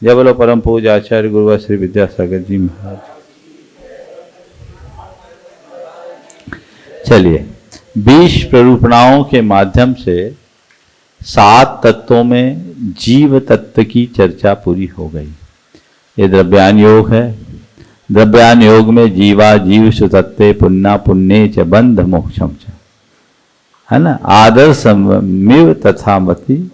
जय बोलो परम पूज्य आचार्य गुरुवर श्री विद्यासागर जी महाराज। चलिए, 20 प्ररूपणाओं के माध्यम से 7 तत्वों में जीव तत्व की चर्चा पूरी हो गई। ये द्रव्यान योग है। द्रव्यान योग में जीवा जीव सुतत्वे पुण्या पुण्ये च बंध मोक्षम च, है ना। आदर्शमिव तथा मति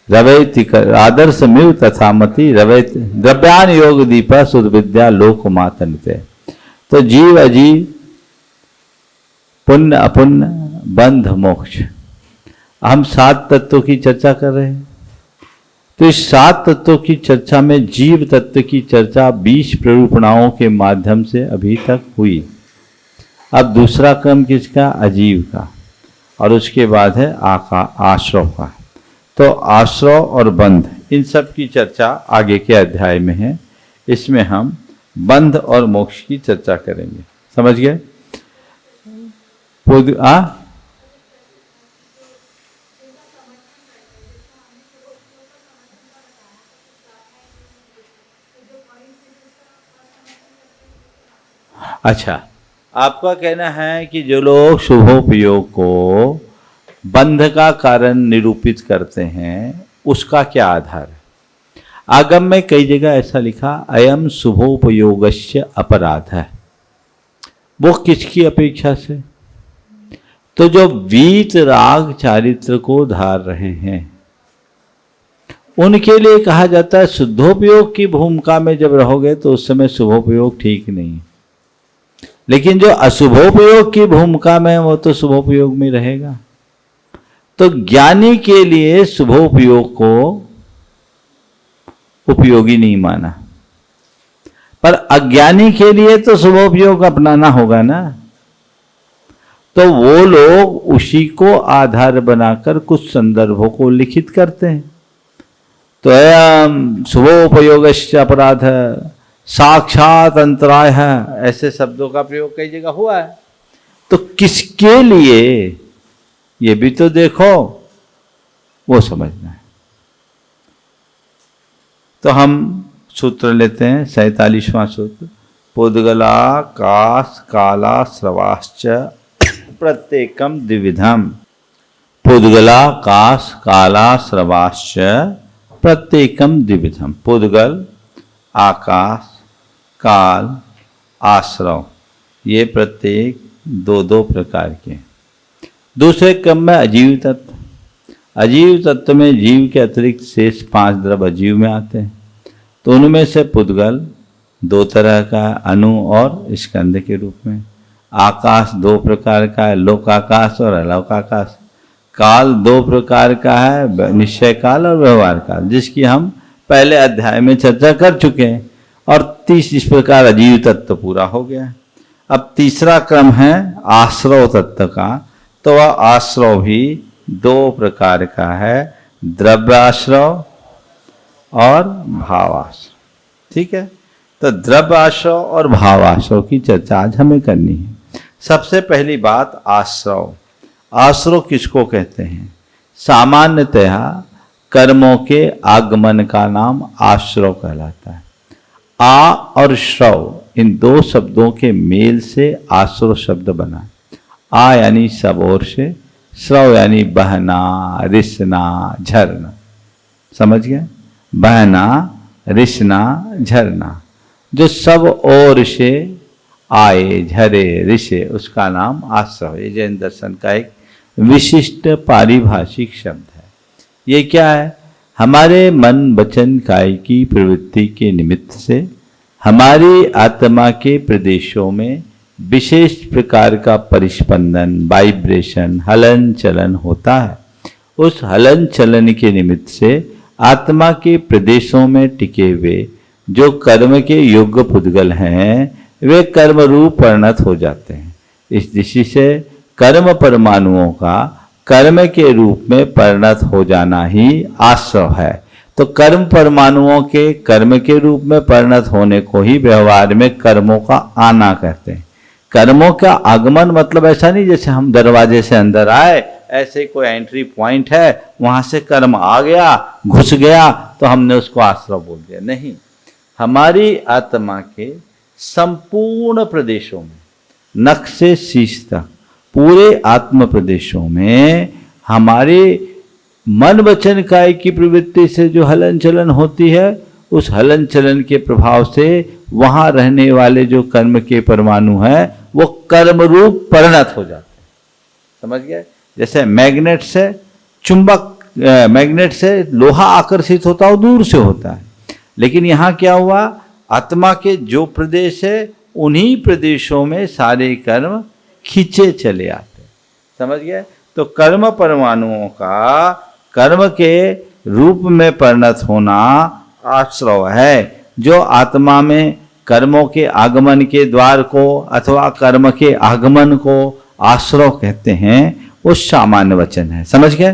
रवैति, आदर्शमिव तथा मति रवैति, द्रव्यान योग दीपा सुध विद्या लोक मातन्ते। तो जीव अजीव, पुण्य अपुण्य, बंध मोक्ष, हम 7 तत्वों की चर्चा कर रहे हैं। तो इस 7 तत्वों की चर्चा में जीव तत्व की चर्चा 20 प्ररूपणाओं के माध्यम से अभी तक हुई। अब दूसरा क्रम किसका? अजीव का, और उसके बाद है आश्रव का। तो आश्रव और बंध, इन सब की चर्चा आगे के अध्याय में है। इसमें हम बंध और मोक्ष की चर्चा करेंगे। समझ गए? अच्छा, आपका कहना है कि जो लोग शुभोपयोग को बंध का कारण निरूपित करते हैं, उसका क्या आधार है? आगम में कई जगह ऐसा लिखा, अयम शुभोपयोगस्य अपराध है। वो किसकी अपेक्षा से? तो जो वीत राग चारित्र को धार रहे हैं, उनके लिए कहा जाता है शुद्धोपयोग की भूमिका में जब रहोगे तो उस समय शुभोपयोग ठीक नहीं। लेकिन जो अशुभोपयोग की भूमिका में, वो तो शुभोपयोग में रहेगा। तो ज्ञानी के लिए शुभोपयोग को उपयोगी नहीं माना, पर अज्ञानी के लिए तो शुभोपयोग अपनाना होगा ना। तो वो लोग उसी को आधार बनाकर कुछ संदर्भों को लिखित करते हैं। तो अयम शुभोपयोगस्य अपराध, साक्षात अंतराय है, ऐसे शब्दों का प्रयोग कई जगह हुआ है। तो किसके लिए, ये भी तो देखो, वो समझना है। तो हम सूत्र लेते हैं, 47वां सूत्र। पुद्गला काश काला स्रवाश्च प्रत्येकम द्विविधम। पुद्गला काश काला स्रवाश्च प्रत्येकम द्विविधम। पुद्गल, आकाश, काल, आश्रव, ये प्रत्येक 2-2 प्रकार के। दूसरे क्रम में अजीव तत्व। अजीव तत्व में जीव के अतिरिक्त शेष 5 द्रव्य अजीव में आते हैं। तो उनमें से पुद्गल 2 तरह का, अणु और स्कंद के रूप में। आकाश 2 प्रकार का है, लोकाकाश और अलौकाकाश। काल 2 प्रकार का है, निश्चय काल और व्यवहार काल, जिसकी हम पहले अध्याय में चर्चा कर चुके हैं। और 30 इस प्रकार अजीव तत्व पूरा हो गया। अब तीसरा क्रम है आश्रव तत्व का। तो वह आश्रव भी 2 प्रकार का है, द्रव्याश्रव और भावाश्रव। ठीक है, तो द्रव्याश्रव और भावाश्रव की चर्चा आज हमें करनी है। सबसे पहली बात, आश्रव। आश्रव किसको कहते हैं? सामान्यतः कर्मों के आगमन का नाम आश्रव कहलाता है। आ और श्रव, इन 2 शब्दों के मेल से आश्रव शब्द बना। आ यानी सब ओर से, श्रव यानी बहना, रिसना, झरना। समझ गए? बहना, रिसना, झरना, जो सब ओर से आए, झरे, रिसे, उसका नाम आश्रव। ये जैन दर्शन का एक विशिष्ट पारिभाषिक शब्द है। ये क्या है? हमारे मन वचन काय की प्रवृत्ति के निमित्त से हमारी आत्मा के प्रदेशों में विशेष प्रकार का परिस्पंदन, वाइब्रेशन, हलन चलन होता है। उस हलन चलन के निमित्त से आत्मा के प्रदेशों में टिके हुए जो कर्म के योग्य पुद्गल हैं, वे कर्म रूप परिणत हो जाते हैं। इस दृष्टि से कर्म परमाणुओं का कर्म के रूप में परिणत हो जाना ही आश्रव है। तो कर्म परमाणुओं के कर्म के रूप में परिणत होने को ही व्यवहार में कर्मों का आना कहते हैं। कर्मों का आगमन मतलब ऐसा नहीं जैसे हम दरवाजे से अंदर आए, ऐसे कोई एंट्री पॉइंट है, वहां से कर्म आ गया, घुस गया तो हमने उसको आश्रव बोल दिया। नहीं, हमारी आत्मा के संपूर्ण प्रदेशों में, नख से शीश तक पूरे आत्म प्रदेशों में हमारे मन वचन काय की प्रवृत्ति से जो हलन चलन होती है, उस हलन चलन के प्रभाव से वहां रहने वाले जो कर्म के परमाणु हैं वो कर्म रूप परिणत हो जाते हैं। समझ गए? जैसे मैग्नेट से चुंबक, मैग्नेट से लोहा आकर्षित होता है, दूर से होता है, लेकिन यहाँ क्या हुआ, आत्मा के जो प्रदेश है उन्हीं प्रदेशों में सारे कर्म खींचे चले आते। समझ गए? तो कर्म परमाणुओं का कर्म के रूप में परिणत होना आश्रव है। जो आत्मा में कर्मों के आगमन के द्वार को अथवा कर्म के आगमन को आश्रव कहते हैं, वो सामान्य वचन है। समझ गए?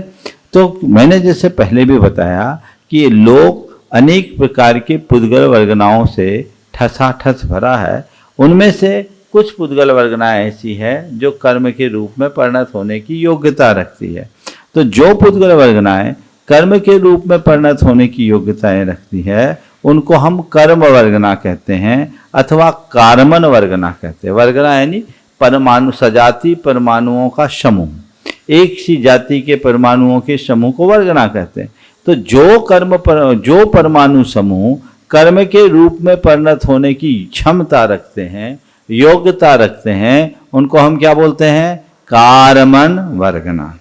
तो मैंने जैसे पहले भी बताया कि लोग अनेक प्रकार के पुद्गल वर्गनाओं से ठसाठस भरा है। उनमें से कुछ पुद्गल वर्गनाएं ऐसी है जो कर्म के रूप में परिणत होने की योग्यता रखती है। तो जो पुद्गल वर्गनाएं कर्म के रूप में परिणत होने की योग्यताएं रखती है उनको हम कर्म वर्गना कहते हैं अथवा कार्मन वर्गना कहते हैं। वर्गना यानी परमाणु, सजाति परमाणुओं का समूह, एक सी जाति के परमाणुओं के समूह को वर्गना कहते हैं। तो जो परमाणु समूह कर्म के रूप में परिणत होने की क्षमता रखते हैं, योग्यता रखते हैं, उनको हम क्या बोलते हैं? कार्मन वर्गना।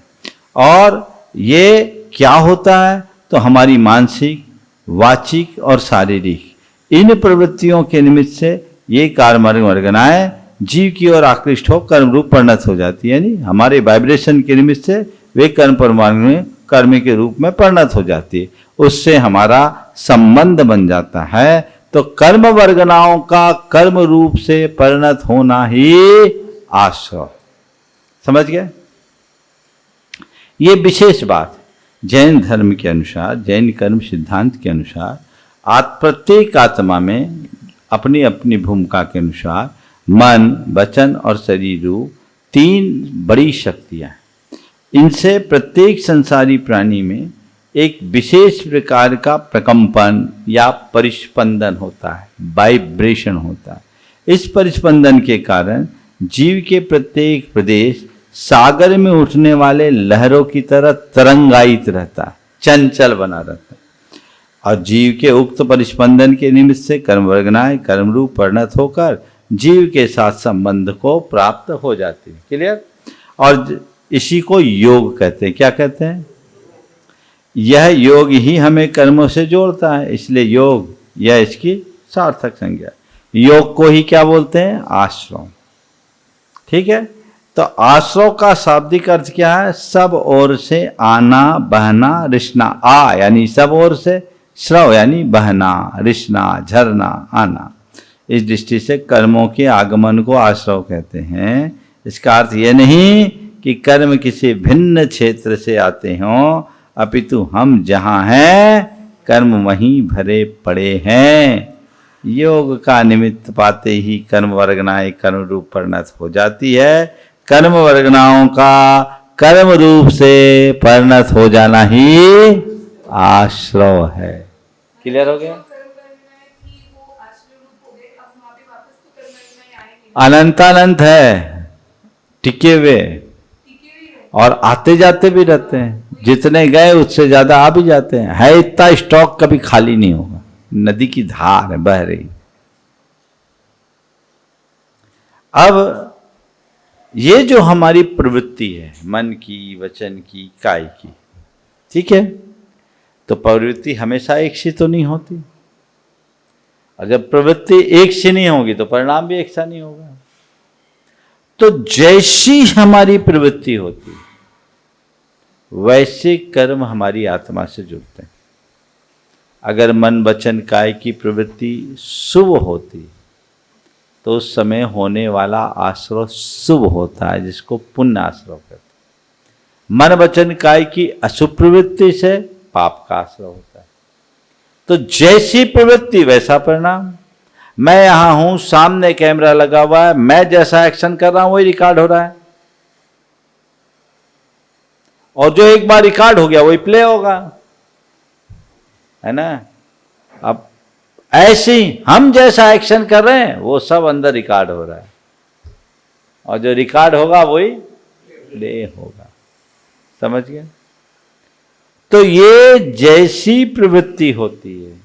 और ये क्या होता है? तो हमारी मानसिक, वाचिक और शारीरिक इन प्रवृत्तियों के निमित्त से ये कार्मन वर्गनाएं जीव की ओर आकृष्ट हो कर्म रूप परिणत हो जाती है। यानी हमारे वाइब्रेशन के निमित्त से वे कर्म परमाणु में कर्म के रूप में परिणत हो जाती है, उससे हमारा संबंध बन जाता है। तो कर्म वर्गनाओं का कर्म रूप से परिणत होना ही आश्रव। समझ गए? ये विशेष बात जैन धर्म के अनुसार, जैन कर्म सिद्धांत के अनुसार प्रत्येक आत्मा में अपनी अपनी भूमिका के अनुसार मन, वचन और शरीर रूप तीन बड़ी शक्तियां हैं। इनसे प्रत्येक संसारी प्राणी में एक विशेष प्रकार का प्रकंपन या परिस्पंदन होता है, वाइब्रेशन होता है। इस परिस्पंदन के कारण जीव के प्रत्येक प्रदेश सागर में उठने वाले लहरों की तरह तरंगायित रहता है, चंचल बना रहता है। और जीव के उक्त परिस्पंदन के निमित्त से कर्म वर्गनाएं कर्म रूप परिणत होकर जीव के साथ संबंध को प्राप्त हो जाती है। क्लियर? और इसी को योग कहते हैं। क्या कहते हैं? यह योग ही हमें कर्मों से जोड़ता है, इसलिए योग यह इसकी सार्थक संज्ञा। योग को ही क्या बोलते हैं? आश्रव। ठीक है? तो आश्रव का शाब्दिक अर्थ क्या है? सब ओर से आना, बहना, रिश्ना। आ यानी सब ओर से, श्रव यानी बहना, रिश्ना, झरना, आना। इस दृष्टि से कर्मों के आगमन को आश्रव कहते हैं। इसका अर्थ यह नहीं कि कर्म किसी भिन्न क्षेत्र से आते हों, अपितु हम जहाँ हैं कर्म वहीं भरे पड़े हैं। योग का निमित्त पाते ही कर्म वर्गनाएं कर्म रूप परिणत हो जाती है। कर्म वर्गनाओं का कर्म रूप से परिणत हो जाना ही आश्रव है। क्लियर हो गया? अनंतानंत है, टिके हुए और आते जाते भी रहते हैं। जितने गए उससे ज्यादा आ भी जाते हैं। है इतना स्टॉक, कभी खाली नहीं होगा। नदी की धार है, बह रही। अब ये जो हमारी प्रवृत्ति है मन की, वचन की, काय की, ठीक है, तो प्रवृत्ति हमेशा एक सी तो नहीं होती। और जब प्रवृत्ति एक सी नहीं होगी तो परिणाम भी एक सा नहीं होगा। तो जैसी हमारी प्रवृत्ति होती वैसे कर्म हमारी आत्मा से जुड़ते हैं। अगर मन, वचन, काय की प्रवृत्ति शुभ होती तो उस समय होने वाला आश्रव शुभ होता है, जिसको पुण्य आश्रव कहते हैं। मन, वचन, काय की अशुभ प्रवृत्ति से पाप का आश्रव होता है। तो जैसी प्रवृत्ति वैसा परिणाम। मैं यहां हूं, सामने कैमरा लगा हुआ है, मैं जैसा एक्शन कर रहा हूं वही रिकॉर्ड हो रहा है, और जो एक बार रिकॉर्ड हो गया वही प्ले होगा, है ना। अब ऐसे ही हम जैसा एक्शन कर रहे हैं वो सब अंदर रिकॉर्ड हो रहा है, और जो रिकॉर्ड होगा वही प्ले होगा। समझ गए? तो ये जैसी प्रवृत्ति होती है,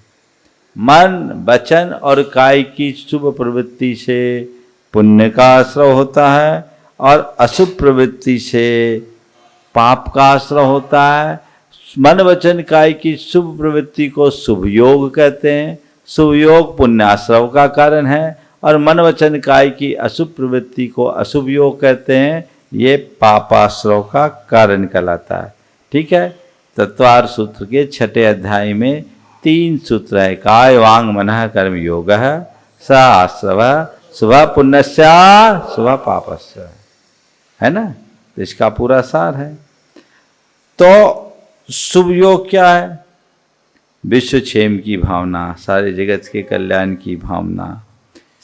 मन वचन और काय की शुभ प्रवृत्ति से पुण्य का आश्रय होता है, और अशुभ प्रवृत्ति से पाप का आश्रय होता है। मन वचन काय की शुभ प्रवृत्ति को शुभ योग कहते हैं, शुभ योग पुण्याश्रव का कारण है, और मन वचन काय की अशुभ प्रवृत्ति को अशुभ योग कहते हैं, ये पापाश्रव का कारण कहलाता है। ठीक है। तत्वार सूत्र के 6 अध्याय में 3 सूत्र है, काय वांग मनः कर्म योग स आश्रव शुभ पुण्यस्य शुभ पापस्य, है ना। तो इसका पूरा सार है। तो शुभ योग क्या है? विश्व क्षेम की भावना, सारे जगत के कल्याण की भावना,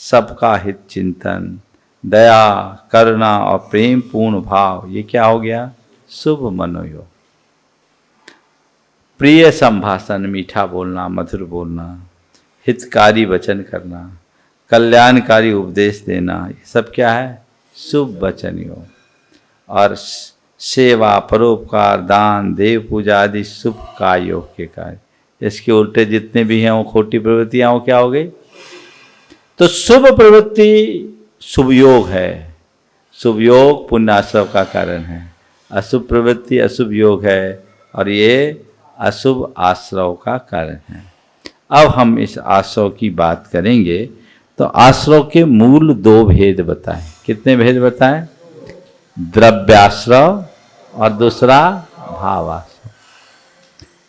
सबका हित चिंतन, दया करुणा और प्रेम पूर्ण भाव, ये क्या हो गया? शुभ मनोयोग। प्रिय संभाषण, मीठा बोलना, मधुर बोलना, हितकारी वचन करना, कल्याणकारी उपदेश देना, ये सब क्या है? शुभ वचन योग। और सेवा, परोपकार, दान, देव पूजा आदि शुभ काय योग के कार्य। इसके उल्टे जितने भी हैं वो खोटी प्रवृत्तियां, वो क्या हो गई? तो शुभ प्रवृत्ति शुभ योग है, शुभ योग पुण्याश्रव का कारण है। अशुभ प्रवृत्ति अशुभ योग है, और ये अशुभ आश्रव का कारण है। अब हम इस आश्रव की बात करेंगे। तो आश्रव के मूल 2 भेद बताएं। कितने भेद बताएं? द्रव्याश्रव और दूसरा भावाश्रव।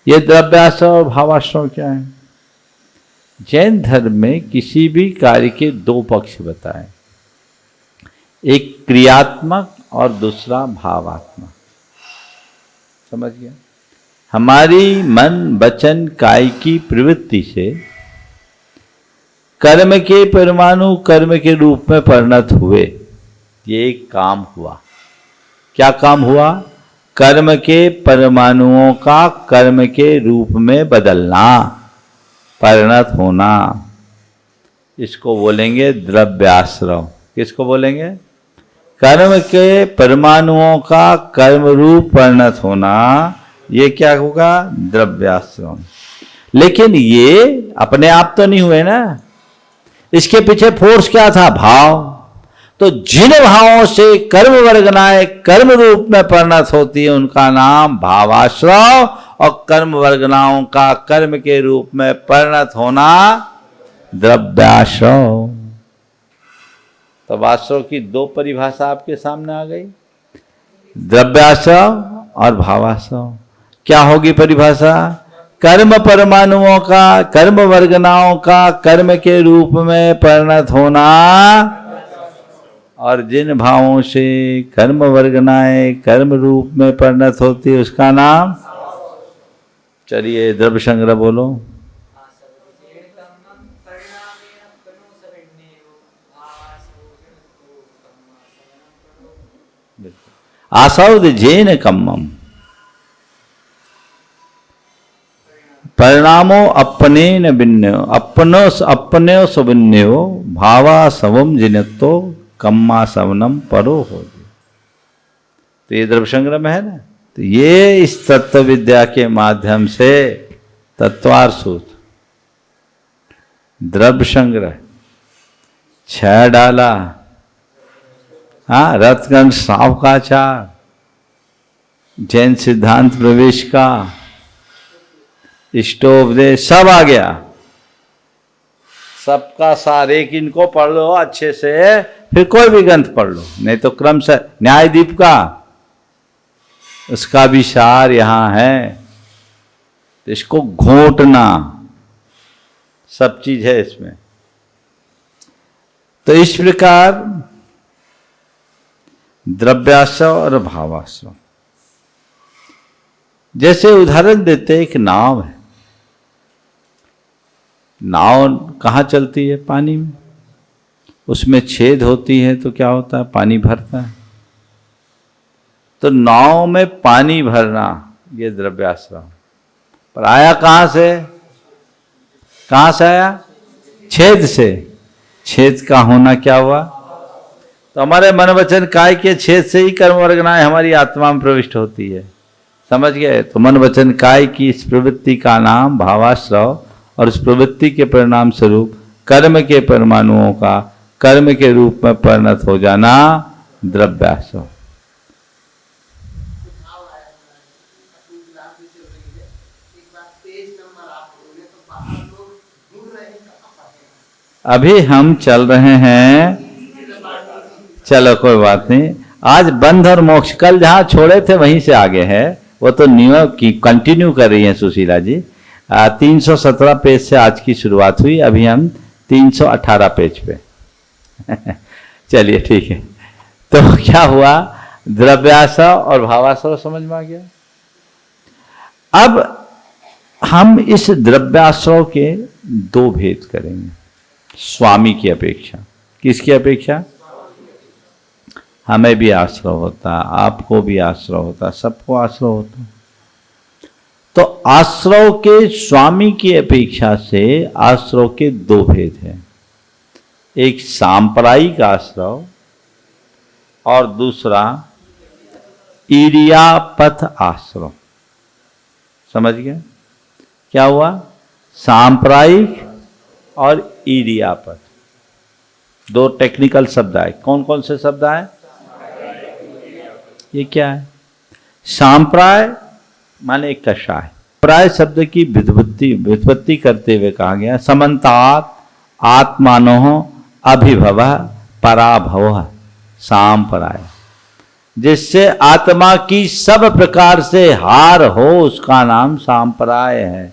ये द्रव्याश्रव और भावाश्रव क्या है? जैन धर्म में किसी भी कार्य के 2 पक्ष बताए, एक क्रियात्मक और दूसरा भावात्मक। समझ गया? हमारी मन वचन काय की प्रवृत्ति से कर्म के परमाणु कर्म के रूप में परिणत हुए, ये एक काम हुआ। क्या काम हुआ? कर्म के परमाणुओं का कर्म के रूप में बदलना, परिणत होना, इसको बोलेंगे द्रव्याश्रव। किसको बोलेंगे? कर्म के परमाणुओं का कर्म रूप परिणत होना, ये क्या होगा? द्रव्याश्रव। लेकिन ये अपने आप तो नहीं हुए ना, इसके पीछे फोर्स क्या था? भाव। तो जिन भावों से कर्म वर्गनाएं कर्म रूप में परिणत होती है उनका नाम भावाश्रव, और कर्म वर्गनाओं का कर्म के रूप में परिणत होना द्रव्याश्रव। तब आश्रव की 2 परिभाषा आपके सामने आ गई, द्रव्याश्रव और भावाश्रव। क्या होगी परिभाषा? कर्म परमाणुओं का कर्म वर्गनाओं का कर्म के रूप में परिणत होना, और जिन भावों से कर्म वर्गनाएं कर्म रूप में परिणत होती है उसका नाम। चलिए द्रव्य संग्रह बोलो। आसौद जेन कम्मम परिणामो अपने न भिन्नो अपने सभिन्यो भावा सवम जिनतो कम्मा सवनम परो हो। तो ये द्रव्य संग्रह में है ना। तो ये इस तत्व विद्या के माध्यम से तत्वार सूत्र, द्रव्य संग्रह 6 डाला, हाँ, रत्नगंज सांव का आचार, जैन सिद्धांत प्रवेश का, इष्टोपदेश, सब आ गया। सबका सार एक इनको पढ़ लो अच्छे से, फिर कोई भी ग्रंथ पढ़ लो, नहीं तो क्रम से न्यायदीप का, उसका भी सार यहां है। तो इसको घोटना, सब चीज है इसमें। तो इस प्रकार द्रव्याश्रव और भावाश्रव। जैसे उदाहरण देते, एक नाव है, नाव कहाँ चलती है? पानी में। उसमें छेद होती है तो क्या होता है? पानी भरता है। तो नाव में पानी भरना ये द्रव्याश्रव, पर आया कहाँ से? कहाँ से आया? छेद से। छेद का होना क्या हुआ? तो हमारे मन वचन काय के छेद से ही कर्म वर्गनाएं हमारी आत्मा में प्रविष्ट होती है। समझ गए? तो मन वचन काय की इस प्रवृत्ति का नाम भावाश्रव, और उस प्रवृत्ति के परिणाम स्वरूप कर्म के परमाणुओं का कर्म के रूप में परिणत हो जाना द्रव्याश्रव। अभी हम चल रहे हैं, चलो कोई बात नहीं। आज बंध और मोक्ष, कल जहाँ छोड़े थे वहीं से आगे है, वो तो नियम की कंटिन्यू कर रही हैं सुशीला जी। 317 पेज से आज की शुरुआत हुई, अभी हम 318 पेज पे चलिए ठीक है। तो क्या हुआ? द्रव्याश्रव और भावाश्रव समझ में आ गया। अब हम इस द्रव्याश्रव के दो भेद करेंगे, स्वामी की अपेक्षा। किसकी अपेक्षा? हमें भी आश्रव होता, आपको भी आश्रव होता, सबको आश्रव होता। तो आश्रव के स्वामी की अपेक्षा से आश्रव के दो भेद हैं, एक सांप्रदायिक आश्रव और दूसरा इरियापथ आश्रव। समझ गए क्या हुआ? सांप्रदायिक और इरियापथ, दो टेक्निकल शब्द आए। कौन कौन से शब्द आए? ये क्या है? सांप्राय माने कषाय। प्राय शब्द की व्युत्पत्ति करते हुए कहा गया समन्तात आत्मानो अभिभव पराभव सांप्राय, जिससे आत्मा की सब प्रकार से हार हो उसका नाम सांप्राय है।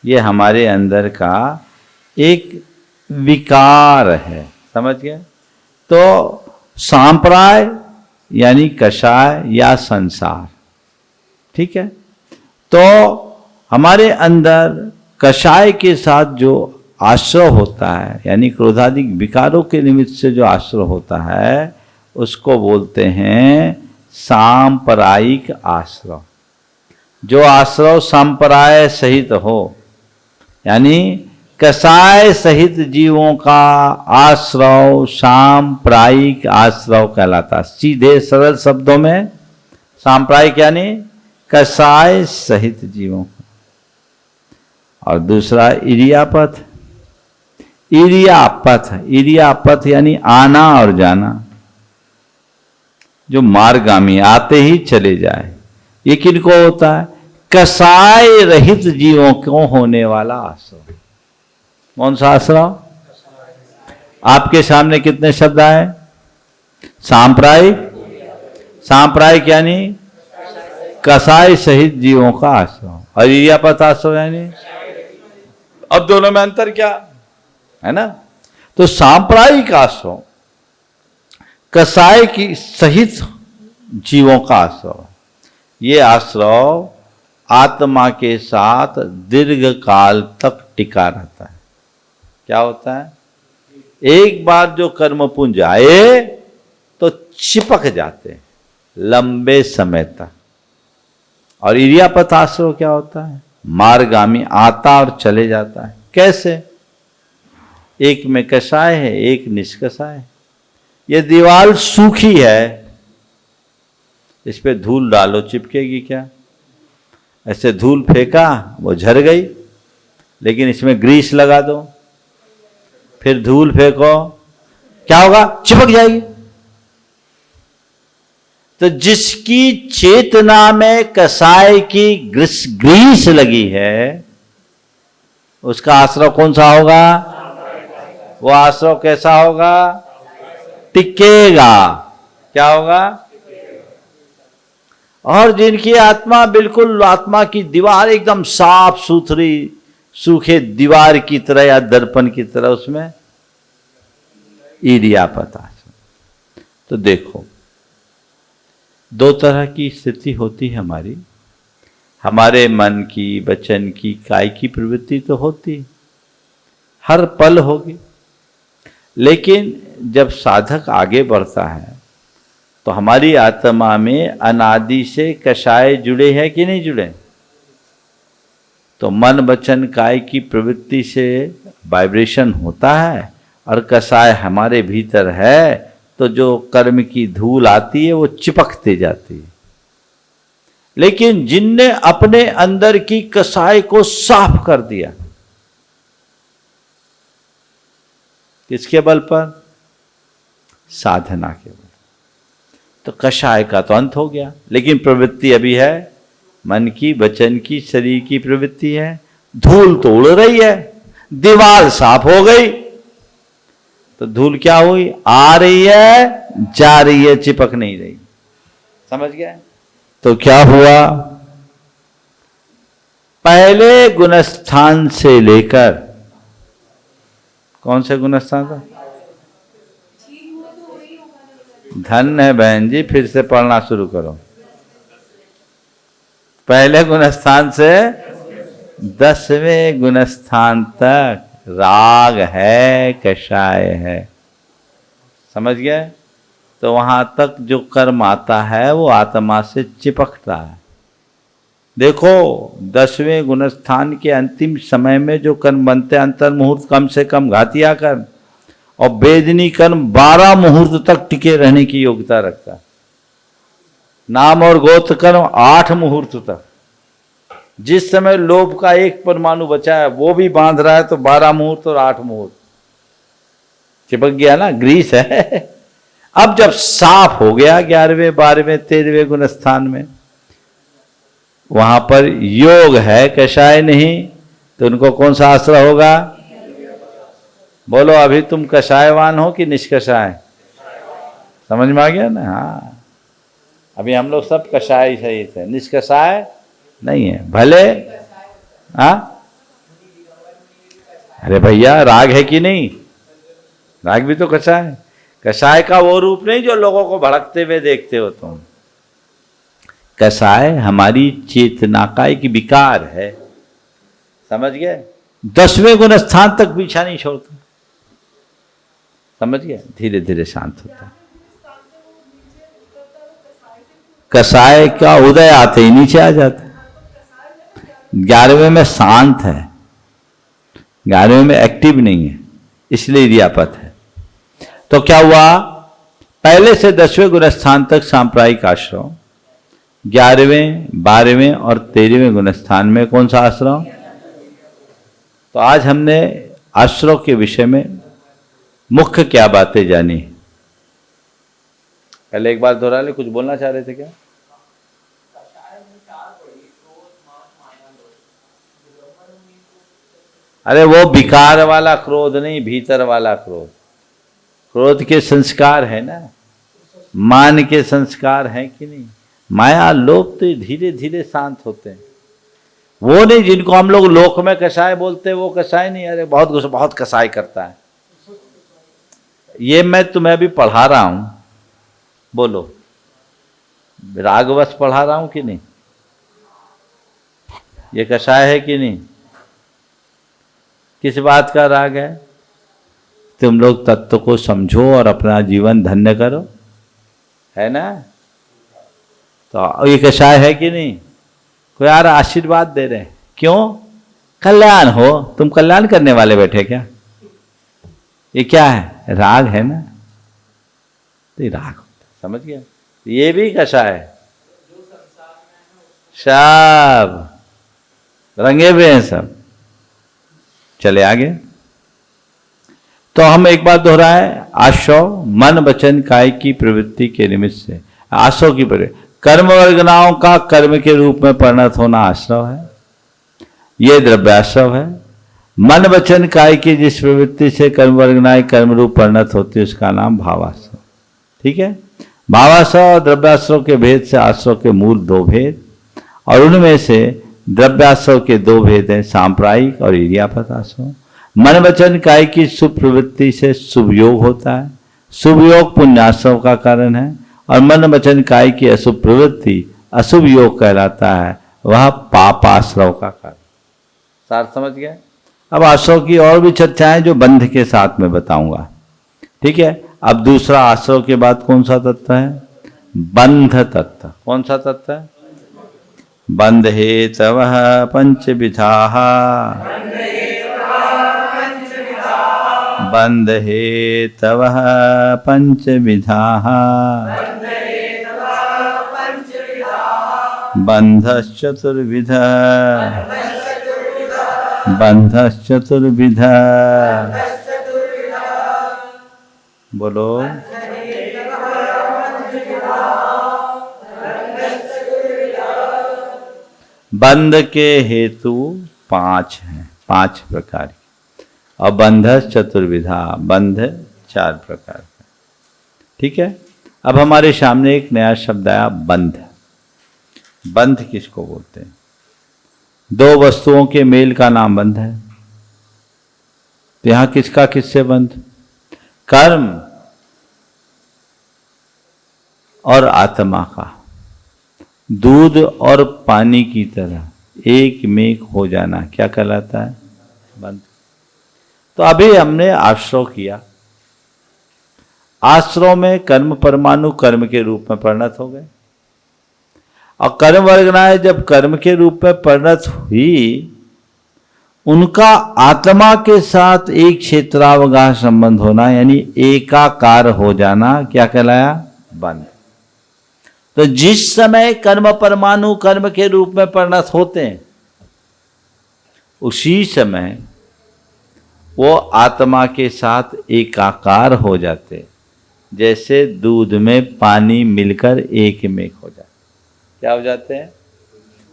ये हमारे अंदर का एक विकार है। समझ गए? तो सांप्राय यानी कषाय या संसार। ठीक है? तो हमारे अंदर कषाय के साथ जो आश्रय होता है, यानी क्रोधादि विकारों के निमित्त से जो आश्रय होता है, उसको बोलते हैं सांप्रदायिक आश्रय। जो आश्रय संप्राय सहित हो, यानी कषाय सहित जीवों का आश्रव सांप्रायिक आश्रव कहलाता। सीधे सरल शब्दों में सांप्रायिक यानी कषाय सहित जीवों का। और दूसरा इरियापथ। इरियापथ यानी आना और जाना, जो मार्गामी आते ही चले जाए। ये किनको होता है? कषाय रहित जीवों को होने वाला आश्रव। कौन सा आश्रव? आपके सामने कितने शब्द आए? सांप्रायिक, सांप्रायिक यानी कषाय सहित जीवों का आश्रव, और इरियापथ आश्रव यानी, अब दोनों में अंतर क्या है ना? तो सांप्रायिक आश्रव कषाय की सहित जीवों का आश्रव। ये आश्रव आत्मा के साथ दीर्घ काल तक टिका रहता है। क्या होता है? एक बार जो कर्मपुंज आए तो चिपक जाते हैं लंबे समय तक। और इरियापथ आश्रव क्या होता है? मार्गामी आता और चले जाता है। कैसे? एक में कषाय है, एक निष्कषाय है। ये दीवार सूखी है, इस पे धूल डालो चिपकेगी क्या? ऐसे धूल फेंका वो झड़ गई, लेकिन इसमें ग्रीस लगा दो, फिर धूल फेंको, क्या होगा? चिपक जाएगी। तो जिसकी चेतना में कषाय की ग्रीस लगी है, उसका आश्रव कौन सा होगा? वो आश्रव कैसा होगा? टिकेगा। क्या होगा? और जिनकी आत्मा बिल्कुल, आत्मा की दीवार एकदम साफ सुथरी सूखे दीवार की तरह या दर्पण की तरह, उसमें इरियापथ आश्रव। तो देखो, दो तरह की स्थिति होती है हमारी। हमारे मन की, वचन की, काय की प्रवृत्ति तो होती, हर पल होगी। लेकिन जब साधक आगे बढ़ता है तो हमारी आत्मा में अनादि से कषाय जुड़े हैं कि नहीं जुड़े? तो मन वचन काय की प्रवृत्ति से वाइब्रेशन होता है और कषाय हमारे भीतर है, तो जो कर्म की धूल आती है वो चिपकते जाती है। लेकिन जिनने अपने अंदर की कषाय को साफ कर दिया, किसके बल पर? साधना के बल। तो कषाय का तो अंत हो गया, लेकिन प्रवृत्ति अभी है, मन की, वचन की, शरीर की प्रवृत्ति है। धूल तो उड़ रही है, दीवार साफ हो गई, तो धूल क्या हुई? आ रही है, जा रही है, चिपक नहीं रही। समझ गए? तो क्या हुआ? पहले गुणस्थान से लेकर, कौन से गुणस्थान था? धन है बहन जी, फिर से पढ़ना शुरू करो। पहले गुणस्थान से 10वें गुणस्थान तक राग है, कषाय है। समझ गए? तो वहां तक जो कर्म आता है वो आत्मा से चिपकता है। देखो 10वें गुणस्थान के अंतिम समय में जो कर्म बनते हैं, अंतर मुहूर्त कम से कम घातिया कर्म, और वेदनी कर्म 12 मुहूर्त तक टिके रहने की योग्यता रखता है। नाम और गोत्र कर्म 8 मुहूर्त तक। जिस समय लोभ का एक परमाणु बचा है वो भी बांध रहा है, तो 12 मुहूर्त और 8 मुहूर्त चिपक गया ना, ग्रीस है। अब जब साफ हो गया 11वें 12वें 13वें गुणस्थान में, वहां पर योग है, कषाय नहीं, तो उनको कौन सा आश्रय होगा? बोलो, अभी तुम कषायवान हो कि निष्कषाय? समझ में आ गया ना? हाँ, अभी हम लोग सब कषाय सही थे, निष्कषाय नहीं है। भले हाँ, अरे भैया राग है कि नहीं? राग भी तो कषाय। कषाय का वो रूप नहीं जो लोगों को भड़कते हुए देखते हो तुम। कषाय हमारी चेतना का एक विकार है। समझ गए? 10वें गुण स्थान तक पीछा नहीं छोड़ता। समझ गए? धीरे धीरे शांत होता है। कषाय का उदय आते ही नीचे आ जाता है। 11वें में शांत है, 11वें में एक्टिव नहीं है, इसलिए इडियापत है। तो क्या हुआ? पहले से 10वें गुणस्थान तक सांप्रायिक आश्रम, 11वें 12वें और 13वें गुणस्थान में कौन सा आश्रम? तो आज हमने आश्रम के विषय में मुख्य क्या बातें जानी? पहले एक बार दोहरा ले, कुछ बोलना चाह रहे थे क्या? अरे वो विकार वाला क्रोध नहीं, भीतर वाला क्रोध। क्रोध के संस्कार है ना, मान के संस्कार हैं कि नहीं? माया लोभ तो धीरे धीरे शांत होते हैं। वो नहीं जिनको हम लोग लोक में कषाय बोलते हैं, वो कषाय नहीं। अरे बहुत कषाय करता है। ये मैं तुम्हें अभी पढ़ा रहा हूं, बोलो रागवश पढ़ा रहा हूं कि नहीं? ये कषाय है कि नहीं? किस बात का राग है? तुम लोग तत्व को समझो और अपना जीवन धन्य करो, है ना? तो ये कषाय है कि नहीं? कोई यार आशीर्वाद दे रहे हैं, क्यों? कल्याण हो। तुम कल्याण करने वाले बैठे क्या? ये क्या है? राग है ना, तो ये राग होता। समझ गया? ये भी कषाय है। सब रंगे हुए हैं सब। चले आगे। तो हम एक बात दोहराए, आशव मन वचन काय की प्रवृत्ति के निमित्त से, आशव की प्रवृत्ति, कर्म वर्गनाओं का कर्म के रूप में परिणत होना आश्रव है, ये द्रव्याश्रव है। मन वचन काय की जिस प्रवृत्ति से कर्म वर्गनाएं कर्म रूप परिणत होती है उसका नाम भावाश्रव। ठीक है? भावाश्रव और द्रव्याश्रव के भेद से आश्रव के मूल 2 भेद, और उनमें से द्रव्याश्रव के 2 भेद हैं, सांप्रायिक और इडियापत आश्रव। मन वचन काय की शुभ प्रवृत्ति से शुभ योग होता है, शुभ योग पुण्याश्रव का कारण है, और मन वचन काय की अशुभ प्रवृत्ति अशुभ योग कहलाता है, वह पापाश्रव का कारण। सार समझ गए? अब आश्रव की और भी चर्चाएं जो बंध के साथ में बताऊंगा, ठीक है। अब दूसरा आश्रव के बाद कौन सा तत्व है? बंध तत्व। कौन सा तत्व है? बंध हेतवः पंचविधाः, बंध हेतवः पंचविधाः, बंधश्चतुर्विधः, बंधश्चतुर्विधः। बोलो। बंध के हेतु 5 हैं, 5 प्रकार के, और बंध चतुर्विधा, बंध 4 प्रकार का, ठीक है। अब हमारे सामने एक नया शब्द आया, बंध। बंध किसको बोलते हैं? 2 वस्तुओं के मेल का नाम बंध है। तो यहां किसका किससे बंध? कर्म और आत्मा का दूध और पानी की तरह एक में हो जाना क्या कहलाता है? बंध। तो अभी हमने आश्रव किया। आश्रव में कर्म परमाणु कर्म के रूप में परिणत हो गए, और कर्म वर्गनाएं जब कर्म के रूप में परिणत हुई, उनका आत्मा के साथ एक क्षेत्रावगाह संबंध होना, यानी एकाकार हो जाना, क्या कहलाया? बंध। तो जिस समय कर्म परमाणु कर्म के रूप में परिणत होते हैं, उसी समय वो आत्मा के साथ एकाकार हो जाते, जैसे दूध में पानी मिलकर एक में हो जाते। क्या हो जाते हैं?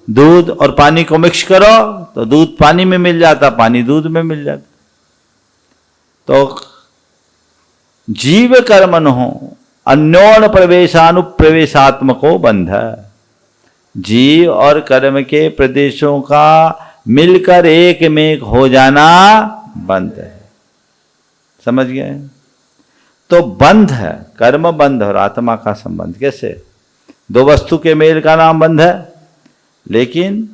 दूध और पानी को मिक्स करो तो दूध पानी में मिल जाता, पानी दूध में मिल जाता। तो जीव कर्मन हो अन्योन प्रवेशानुप्रवेशात्मको बंध। जीव और कर्म के प्रदेशों का मिलकर एक में हो जाना बंध है। समझ गए? तो बंध है, कर्म बंध और आत्मा का संबंध। कैसे? 2 वस्तु के मेल का नाम बंध है, लेकिन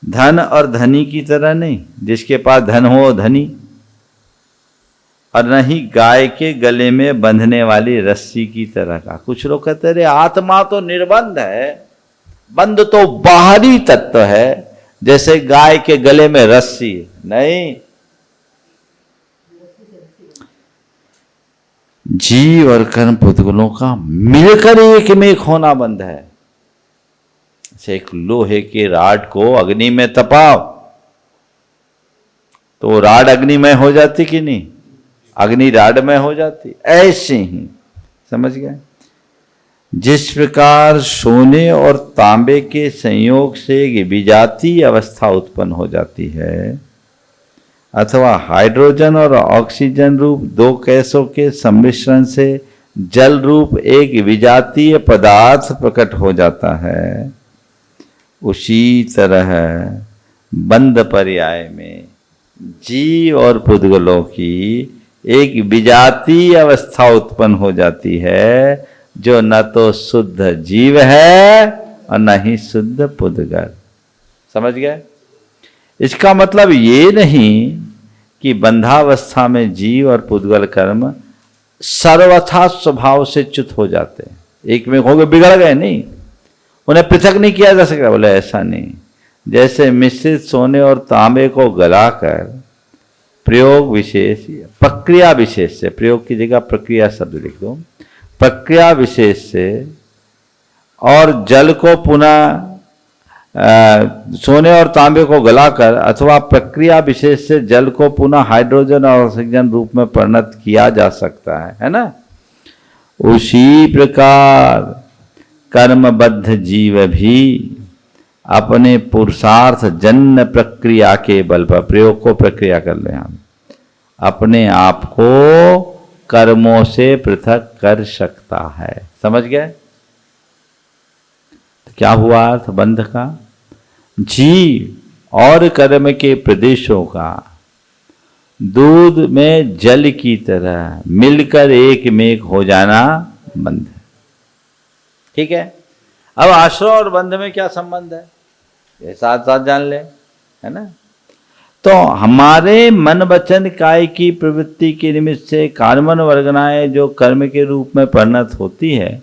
धन और धनी की तरह नहीं, जिसके पास धन हो धनी, और न ही गाय के गले में बंधने वाली रस्सी की तरह का। कुछ लोग कहते हैं आत्मा तो निर्बंध है, बंध तो बाहरी तत्व है, जैसे गाय के गले में रस्सी। नहीं, जीव और कर्म पुद्गलों का मिलकर एक में एक होना बंध है। जैसे एक लोहे के राड को अग्नि में तपाओ तो राड अग्निमय हो जाती कि नहीं? अग्नि राड में हो जाती। ऐसे ही समझ गए? जिस प्रकार सोने और तांबे के संयोग से एक विजातीय अवस्था उत्पन्न हो जाती है, अथवा हाइड्रोजन और ऑक्सीजन रूप 2 गैसों के सम्मिश्रण से जल रूप एक विजातीय पदार्थ प्रकट हो जाता है, उसी तरह बंध पर्याय में जीव और पुद्गलों की एक विजातीय अवस्था उत्पन्न हो जाती है, जो न तो शुद्ध जीव है और न ही शुद्ध पुद्गल। समझ गए? इसका मतलब ये नहीं कि बंधावस्था में जीव और पुद्गल कर्म सर्वथा स्वभाव से च्युत हो जाते हैं, एक में हो गए, बिगड़ गए। नहीं, उन्हें पृथक नहीं किया जा सकता। बोले ऐसा नहीं। जैसे मिश्रित सोने और तांबे को गलाकर प्रयोग विशेष, प्रक्रिया विशेष से, प्रयोग की जगह प्रक्रिया शब्द लिख दो, प्रक्रिया विशेष से, और जल को पुनः सोने और तांबे को गलाकर अथवा प्रक्रिया विशेष से जल को पुनः हाइड्रोजन और ऑक्सीजन रूप में परिणत किया जा सकता है ना? उसी प्रकार कर्मबद्ध जीव भी अपने पुरुषार्थ जन्य प्रक्रिया के बल पर, प्रयोग को प्रक्रिया कर ले, हम अपने आप को कर्मों से पृथक कर सकता है। समझ गए? तो क्या हुआ अर्थ बंध का? जीव और कर्म के प्रदेशों का दूध में जल की तरह मिलकर एक में एक हो जाना बंध है। ठीक है? अब आश्रय और बंध में क्या संबंध है, ये साथ साथ जान ले, है ना? तो हमारे मन वचन काय की प्रवृत्ति के निमित्त से कार्मन वर्गनाएं जो कर्म के रूप में परिणत होती है,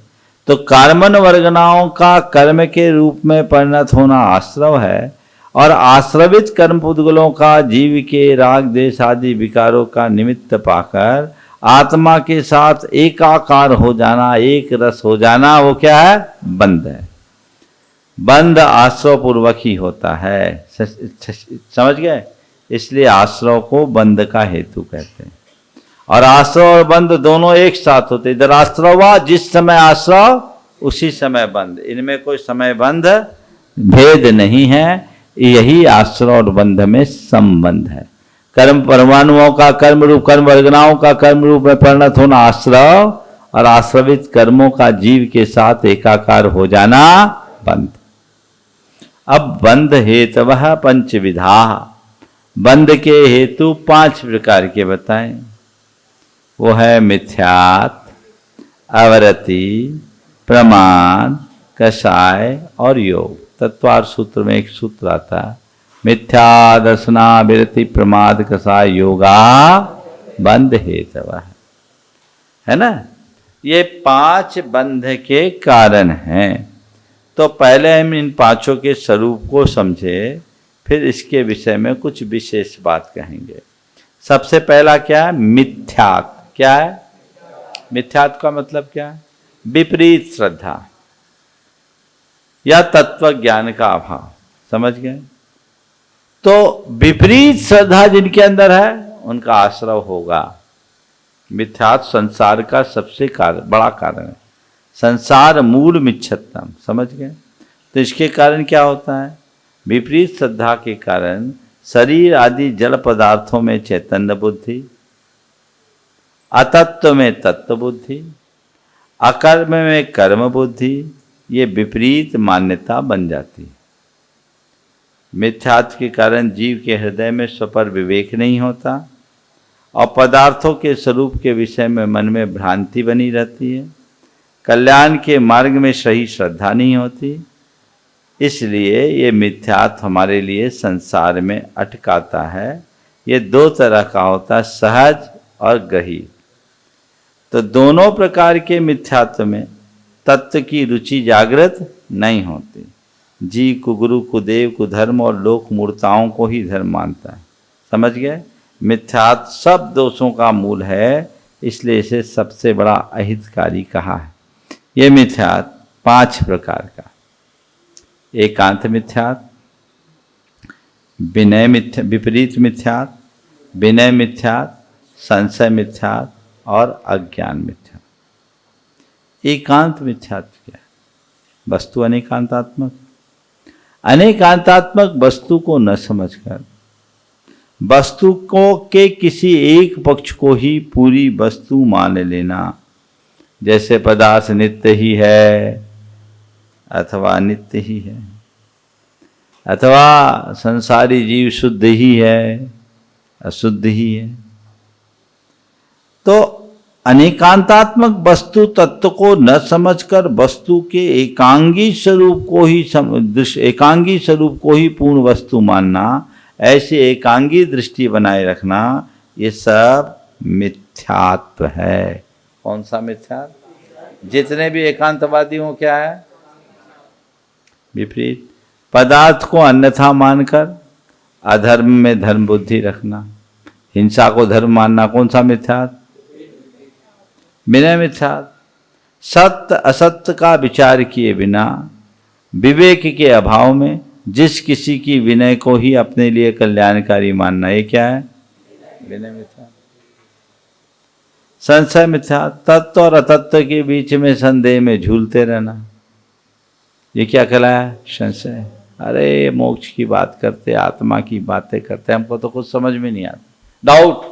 तो कार्मन वर्गनाओं का कर्म के रूप में परिणत होना आश्रव है, और आश्रवित कर्म पुद्गलों का जीव के राग देश आदि विकारों का निमित्त पाकर आत्मा के साथ एकाकार हो जाना, एक रस हो जाना, वो क्या है? बंध है। बंध आश्रव पूर्वक ही होता है, समझ गए? इसलिए आश्रव को बंध का हेतु कहते हैं। और आश्रव और बंध दोनों एक साथ होते। इधर आश्रव हुआ, जिस समय आश्रव उसी समय बंध, इनमें कोई समय बंध भेद नहीं है। यही आश्रव और बंध में संबंध है। कर्म परमाणुओं का कर्म रूप, कर्म वर्गनाओं का कर्म रूप में परिणत होना आश्रव, और आश्रवित कर्मों का जीव के साथ एकाकार हो जाना बंध। अब बंध हेतवः पंचविधा, बंध के हेतु 5 प्रकार के बताएं। वो है मिथ्यात्, अवरति, प्रमाण, कषाय और योग। तत्वार सूत्र में एक सूत्र आता है, मिथ्या दर्शना विरति प्रमाद कषाय योगा बंध हेतवः, है ना? ये 5 बंध के कारण हैं। तो पहले हम इन 5 के स्वरूप को समझे, फिर इसके विषय में कुछ विशेष बात कहेंगे। सबसे पहला क्या है? मिथ्यात्। क्या है मिथ्यात्? का मतलब क्या है? विपरीत श्रद्धा या तत्व ज्ञान का अभाव। समझ गए? तो विपरीत श्रद्धा जिनके अंदर है उनका आश्रव होगा। मिथ्यात् संसार का सबसे बड़ा कारण है। संसार मूल मिच्छत्तम। समझ गए? तो इसके कारण क्या होता है? विपरीत श्रद्धा के कारण शरीर आदि जड़ पदार्थों में चैतन्य बुद्धि, अतत्व में तत्व बुद्धि, अकर्म में कर्म बुद्धि, ये विपरीत मान्यता बन जाती है। मिथ्यात्व के कारण जीव के हृदय में स्वपर विवेक नहीं होता, और पदार्थों के स्वरूप के विषय में मन में भ्रांति बनी रहती है। कल्याण के मार्ग में सही श्रद्धा नहीं होती। इसलिए ये मिथ्यात्व हमारे लिए संसार में अटकाता है। ये 2 तरह का होता है, सहज और गहीर। तो दोनों प्रकार के मिथ्यात्व में तत्व की रुचि जागृत नहीं होती। जीव को गुरु को देव को धर्म और लोक मूर्ताओं को ही धर्म मानता है। समझ गए? मिथ्यात्व सब दोषों का मूल है, इसलिए इसे सबसे बड़ा अहितकारी कहा है। ये मिथ्यात्व 5 प्रकार का: एकांत मिथ्यात्व, विनय विपरीत मिथ्यात्व, विनय मिथ्यात्व, संशय मिथ्यात्व और अज्ञान मिथ्यात्व। एकांत मिथ्यात्व क्या है? वस्तु अनेकांतात्मक। अनेकांतात्मक वस्तु को न समझकर वस्तु को के किसी एक पक्ष को ही पूरी वस्तु मान लेना। जैसे पदार्थ नित्य ही है अथवा नित्य ही है, अथवा संसारी जीव शुद्ध ही है अशुद्ध ही है। तो अनेकांतात्मक वस्तु तत्व को न समझकर वस्तु के एकांगी स्वरूप को ही पूर्ण वस्तु मानना, ऐसी एकांगी दृष्टि बनाए रखना, ये सब मिथ्यात्व है। कौन सा मिथ्यात्व? जितने भी एकांतवादी हो क्या है? विपरीत। पदार्थ को अन्यथा मानकर अधर्म में धर्म बुद्धि रखना, हिंसा को धर्म मानना, कौन सा मिथ्यात्व? विनय मिथ्यात्व। सत्य असत्य का विचार किए बिना विवेक के अभाव में जिस किसी की विनय को ही अपने लिए कल्याणकारी मानना, ये क्या है? विनय मिथ्यात्व। संशय मिथ्यात्व। तत्व और अतत्व के बीच में संदेह में झूलते रहना, ये क्या कहलाया? संशय। अरे मोक्ष की बात करते, आत्मा की बातें करते, हमको तो कुछ समझ में नहीं आता, डाउट,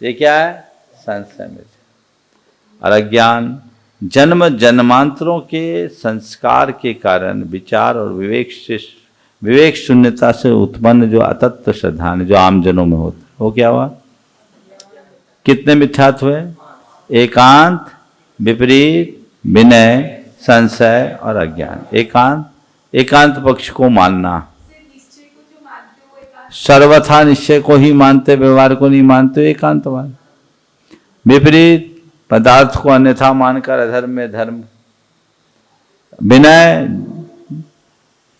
ये क्या है? संशय मिथ्यात्व। और अज्ञान। जन्म जन्मांतरों के संस्कार के कारण विचार और विवेक शून्यता से उत्पन्न जो अतत्व श्रद्धाएं जो आम जनों में होती, वो क्या हुआ? कितने मिथ्यात्व है? एकांत, विपरीत, विनय, संशय और अज्ञान। एकांत पक्ष को मानना, सर्वथा निश्चय को ही मानते, व्यवहार को नहीं मानते, एकांतवाद। विपरीत पदार्थ को अन्यथा मानकर अधर्म में धर्म। विनय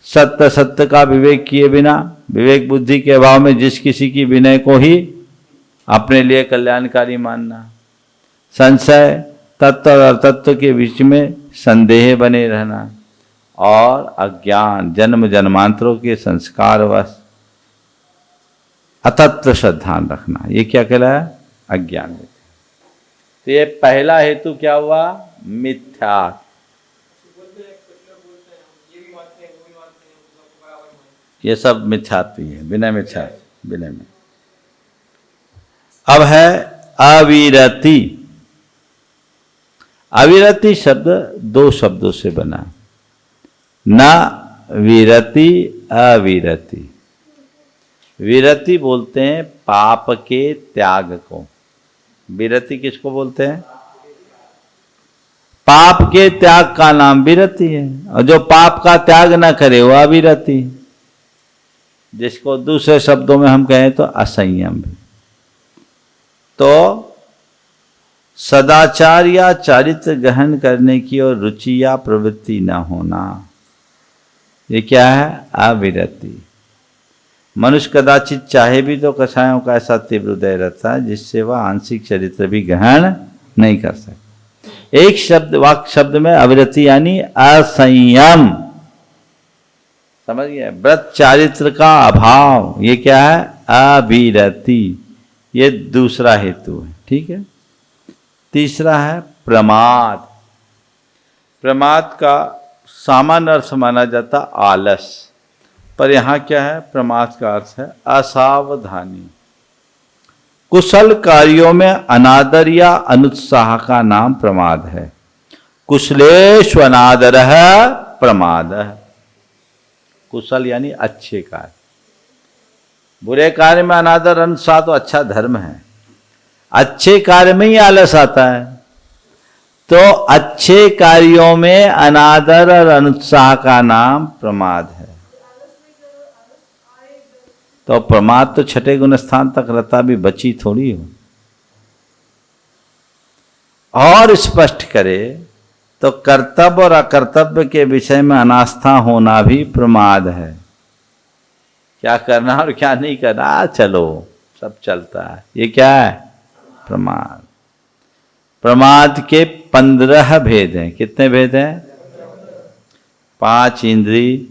सत्य, सत्य का विवेक किए बिना, विवेक बुद्धि के अभाव में जिस किसी की विनय को ही अपने लिए कल्याणकारी मानना। संशय, तत्व और अतत्व के बीच में संदेह बने रहना। और अज्ञान, जन्म जन्मांतरों के संस्कारवश अतत्व श्रद्धान रखना। ये क्या कहलाया? अज्ञान। तो ये पहला हेतु क्या हुआ? मिथ्या। ये सब मिथ्यात्व ही है, बिना मिथ्या, बिना में। अब है अविरति। अविरति शब्द दो शब्दों से बना, न विरति, अविरति। विरति बोलते हैं पाप के त्याग को। विरति किसको बोलते हैं? पाप के त्याग का नाम विरति है। और जो पाप का त्याग न करे वो अविरति, जिसको दूसरे शब्दों में हम कहें तो असंयम। तो सदाचार या चारित्र ग्रहण करने की और रुचि या प्रवृत्ति न होना, ये क्या है? अविरति। मनुष्य कदाचित चाहे भी तो कषायों का ऐसा तीव्र हृदय रहता है जिससे वह आंशिक चरित्र भी ग्रहण नहीं कर सकता। एक शब्द, वाक्य शब्द में अविरति यानी असंयम, समझ गए? व्रत चारित्र का अभाव, ये क्या है? अविरति। ये दूसरा हेतु है, ठीक है। तीसरा है प्रमाद। प्रमाद का सामान्य अर्थ माना जाता आलस, पर यहाँ क्या है? प्रमाद का अर्थ है असावधानी। कुशल कार्यों में अनादर या अनुत्साह का नाम प्रमाद है। कुशलेषु अनादरः प्रमादः। कुशल यानी अच्छे कार्य, बुरे कार्य में अनादर अनुत्साह तो अच्छा धर्म है, अच्छे कार्य में ही आलस आता है। तो अच्छे कार्यों में अनादर और अनुत्साह का नाम प्रमाद है। तो प्रमाद तो छठे गुण स्थान तक रहता भी बची थोड़ी हो। और स्पष्ट करे तो कर्तव्य और अकर्तव्य के विषय में अनास्था होना भी प्रमाद है। क्या करना और क्या नहीं करना, चलो सब चलता है, ये क्या है? प्रमाद। प्रमाद के 15 भेद हैं। कितने भेद हैं? 5 इंद्रिय,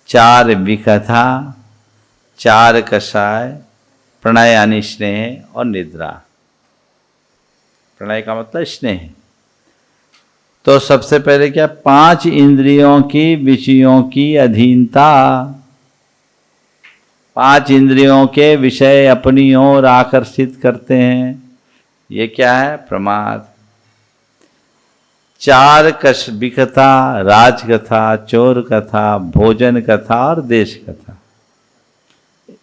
4 विकथा, 4 कषाय, प्रणय यानी स्नेह और निद्रा। प्रणय का मतलब स्नेह। तो सबसे पहले क्या? 5 इंद्रियों की विषयों की अधीनता। 5 इंद्रियों के विषय अपनी ओर आकर्षित करते हैं, ये क्या है? प्रमाद। 4 विकथा, राजकथा, चोर कथा, भोजन कथा और देश कथा।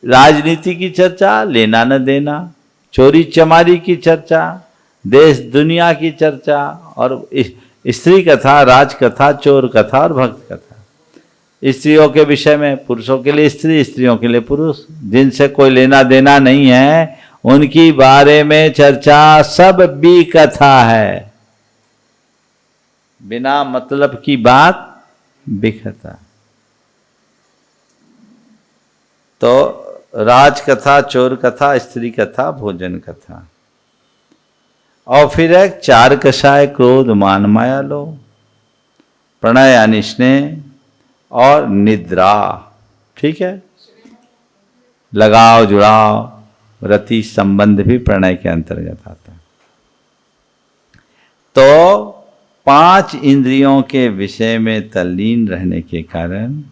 राजनीति की चर्चा, लेना न देना, चोरी चमारी की चर्चा, देश दुनिया की चर्चा, और स्त्री कथा, राजकथा, चोर कथा और भक्त कथा। स्त्रियों के विषय में पुरुषों के लिए स्त्री, स्त्रियों के लिए पुरुष, जिनसे कोई लेना देना नहीं है उनकी बारे में चर्चा, सब भी कथा है। बिना मतलब की बात बिकथा। तो राजकथा, चोर कथा, स्त्री कथा, भोजन कथा। और फिर है 4 कषाय, क्रोध, मान, माया, लोभ, प्रणय यानी स्नेह और निद्रा, ठीक है। लगाव, जुड़ाव, रति संबंध भी प्रणय के अंतर्गत आता है। तो 5 इंद्रियों के विषय में तल्लीन रहने के कारण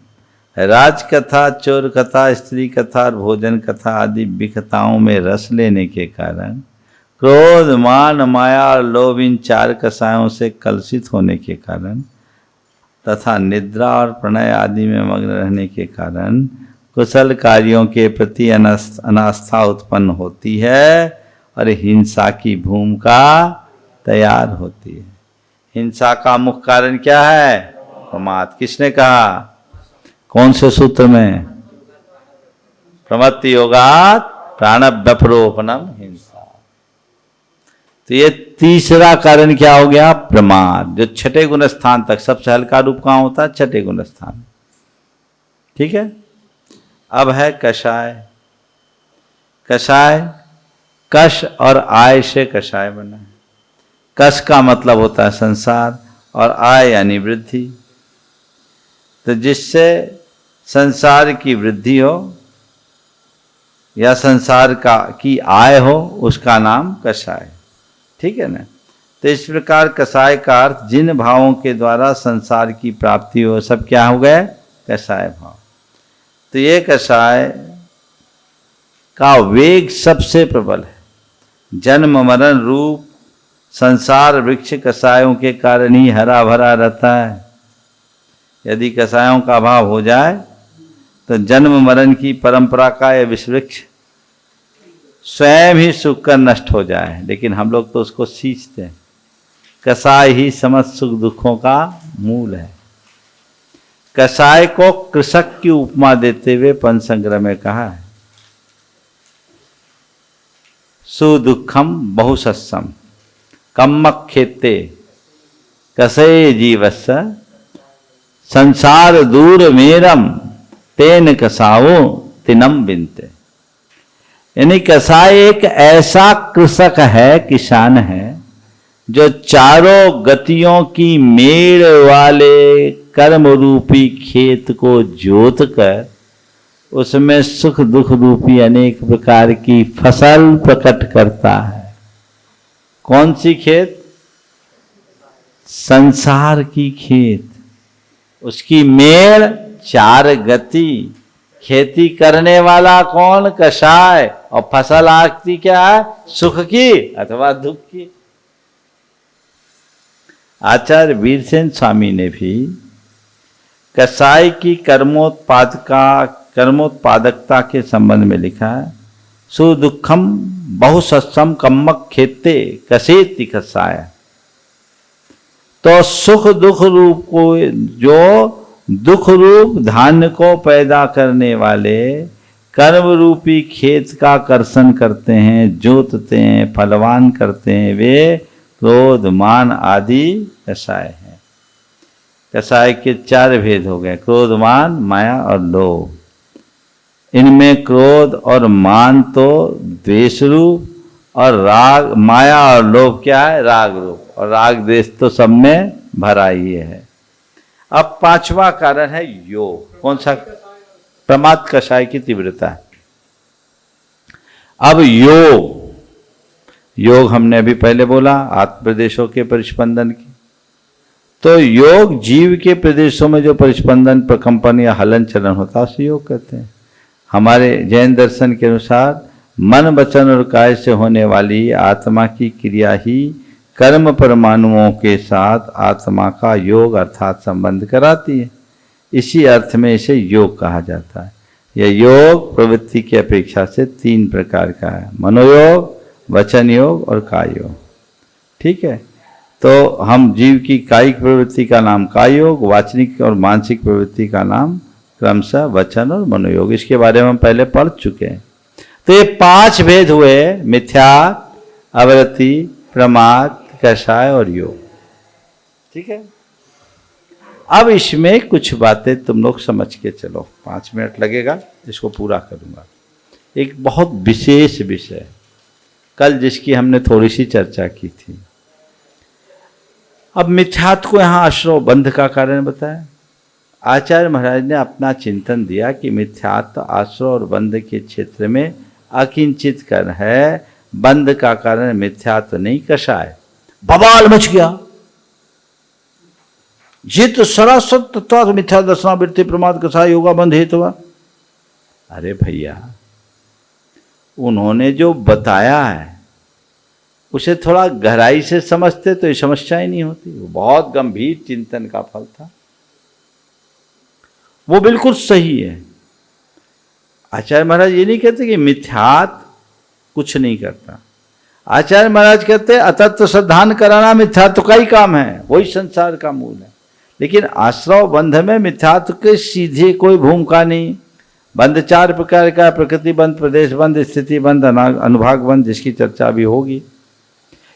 राजकथा, चोर कथा, स्त्री कथा और भोजन कथा आदि विकथाओं में रस लेने के कारण, क्रोध, मान, माया और लोभ इन 4 कषायों से कलुषित होने के कारण तथा निद्रा और प्रणय आदि में मग्न रहने के कारण कुशल कार्यों के प्रति अनास्था उत्पन्न होती है और हिंसा की भूमिका तैयार होती है। हिंसा का मुख्य कारण क्या है? प्रमाद। किसने कहा? कौन से सूत्र में? प्रमत्ति योगात प्राणव्यपरोपणम हिंसा। तो ये तीसरा कारण क्या हो गया? प्रमाद, जो छठे गुण स्थान तक, सबसे हल्का रूप कहाँ होता है? छठे गुण स्थान। ठीक है। अब है कषाय। कषाय, कष और आय से कषाय बना है। कष का मतलब होता है संसार और आय यानी वृद्धि। तो जिससे संसार की वृद्धि हो या संसार की आय हो, उसका नाम कषाय। ठीक है ना। तो इस प्रकार कषाय का अर्थ जिन भावों के द्वारा संसार की प्राप्ति हो, सब क्या हो गए? कषाय भाव। तो ये कषाय का वेग सबसे प्रबल है। जन्म मरण रूप संसार वृक्ष कषायों के कारण ही हरा भरा रहता है। यदि कषायों का अभाव हो जाए तो जन्म मरण की परंपरा का यह विषवृक्ष स्वयं ही सूख कर नष्ट हो जाए, लेकिन हम लोग तो उसको सींचते हैं। कषाय ही समस्त सुख दुखों का मूल है। कषाय को कृषक की उपमा देते हुए पंचसंग्रह में कहा है, सुदुखम बहुसस्सम कम्मक खेते कसे जीवस्य संसार दूर मेरम तेन कसाओ तिनम बिनते। यानी कसाई एक ऐसा कृषक है, किसान है, जो चारों गतियों की मेड़ वाले कर्म रूपी खेत को जोत कर उसमें सुख दुख रूपी अनेक प्रकार की फसल प्रकट करता है। कौन सी खेत? संसार की खेत। उसकी मेड़ चार गति। खेती करने वाला कौन? कषाय। और फसल आती क्या है? सुख की अथवा दुख की। आचार्य वीरसेन स्वामी ने भी कषाय की कर्मोत्पादकता के संबंध में लिखा है, सुदुखम बहुसस्सम कम्मक खेते कसेति कषाय। तो सुख दुख रूप को, जो दुख रूप धान्य को पैदा करने वाले कर्म रूपी खेत का कर्षण करते हैं, जोतते हैं, फलवान करते हैं, वे क्रोध मान आदि कषाय हैं। कषाय के चार भेद हो गए, क्रोध मान माया और लोभ। इनमें क्रोध और मान तो द्वेष रूप, और राग माया और लोभ क्या है? राग रूप। और राग द्वेष तो सब में भरा ही है। अब पांचवा कारण है योग। कौन सा? प्रमाद कषाय की तीव्रता। अब योग हमने अभी पहले बोला आत्म प्रदेशों के परिस्पंदन की। तो योग जीव के प्रदेशों में जो परिस्पंदन, प्रकंपन या हलन चलन होता है उसे योग कहते हैं। हमारे जैन दर्शन के अनुसार मन वचन और काय से होने वाली आत्मा की क्रिया ही कर्म परमाणुओं के साथ आत्मा का योग अर्थात संबंध कराती है। इसी अर्थ में इसे योग कहा जाता है। यह योग प्रवृत्ति की अपेक्षा से तीन प्रकार का है, मनोयोग, वचन योग और काय योग। ठीक है। तो हम जीव की कायिक प्रवृत्ति का नाम काय योग, वाचनिक और मानसिक प्रवृत्ति का नाम क्रमशः वचन और मनोयोग। इसके बारे में हम पहले पढ़ चुके हैं। तो ये पांच भेद हुए, मिथ्या, अवृत्ति, प्रमाद, कषाय और योग। ठीक है। अब इसमें कुछ बातें तुम लोग समझ के चलो, 5 मिनट लगेगा, इसको पूरा करूंगा। एक बहुत विशेष विषय कल जिसकी हमने थोड़ी सी चर्चा की थी। अब मिथ्यात्व को यहाँ आश्रव बंध का कारण बताया। आचार्य महाराज ने अपना चिंतन दिया कि मिथ्यात्व आश्रव और बंध के क्षेत्र में अकिंचित कर है, बंध का कारण मिथ्यात्व नहीं कषाय। बवाल मच गया, ये तो सरासत तत्व मिथ्या दर्शनावृत्ति प्रमाद कषाय योगा बंध हेतु। अरे भैया, उन्होंने जो बताया है उसे थोड़ा गहराई से समझते तो ये समस्या ही नहीं होती। वो बहुत गंभीर चिंतन का फल था, वो बिल्कुल सही है। आचार्य महाराज ये नहीं कहते कि मिथ्यात्व कुछ नहीं करता। आचार्य महाराज कहते अतत्व श्रद्धान कराना मिथ्यात्व का ही काम है, वही संसार का मूल है। लेकिन आश्रव बंध में मिथ्यात्व के सीधे कोई भूमिका नहीं। बंध 4 प्रकार का, प्रकृति बंध, प्रदेश बंध, स्थिति बंध, अनुभाग बंध, जिसकी चर्चा भी होगी।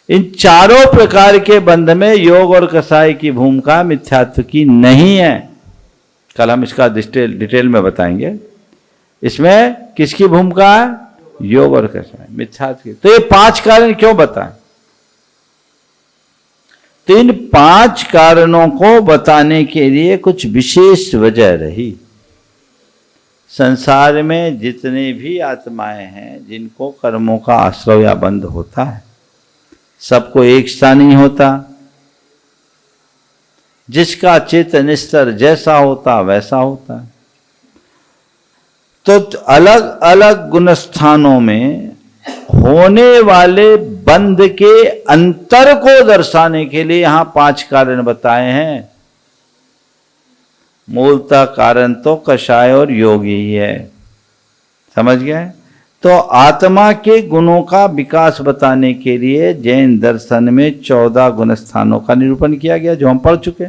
इन चारों प्रकार के बंध में योग और कसाय की भूमिका मिथ्यात्व की नहीं है। कल हम इसका डिटेल में बताएंगे। इसमें किसकी भूमिका है? योग और कसाय, मिथ्यात्व की। तो ये 5 कारण क्यों बताएं? तो इन 5 कारणों को बताने के लिए कुछ विशेष वजह रही। संसार में जितने भी आत्माएं हैं जिनको कर्मों का आश्रय या बंध होता है, सबको एक सा नहीं होता। जिसका चेतन स्तर जैसा होता वैसा होता है। तो अलग अलग गुणस्थानों में होने वाले बंध के अंतर को दर्शाने के लिए यहां 5 कारण बताए हैं। मूलतः कारण तो कषाय और योग ही है, समझ गए? तो आत्मा के गुणों का विकास बताने के लिए जैन दर्शन में 14 गुणस्थानों का निरूपण किया गया, जो हम पढ़ चुके।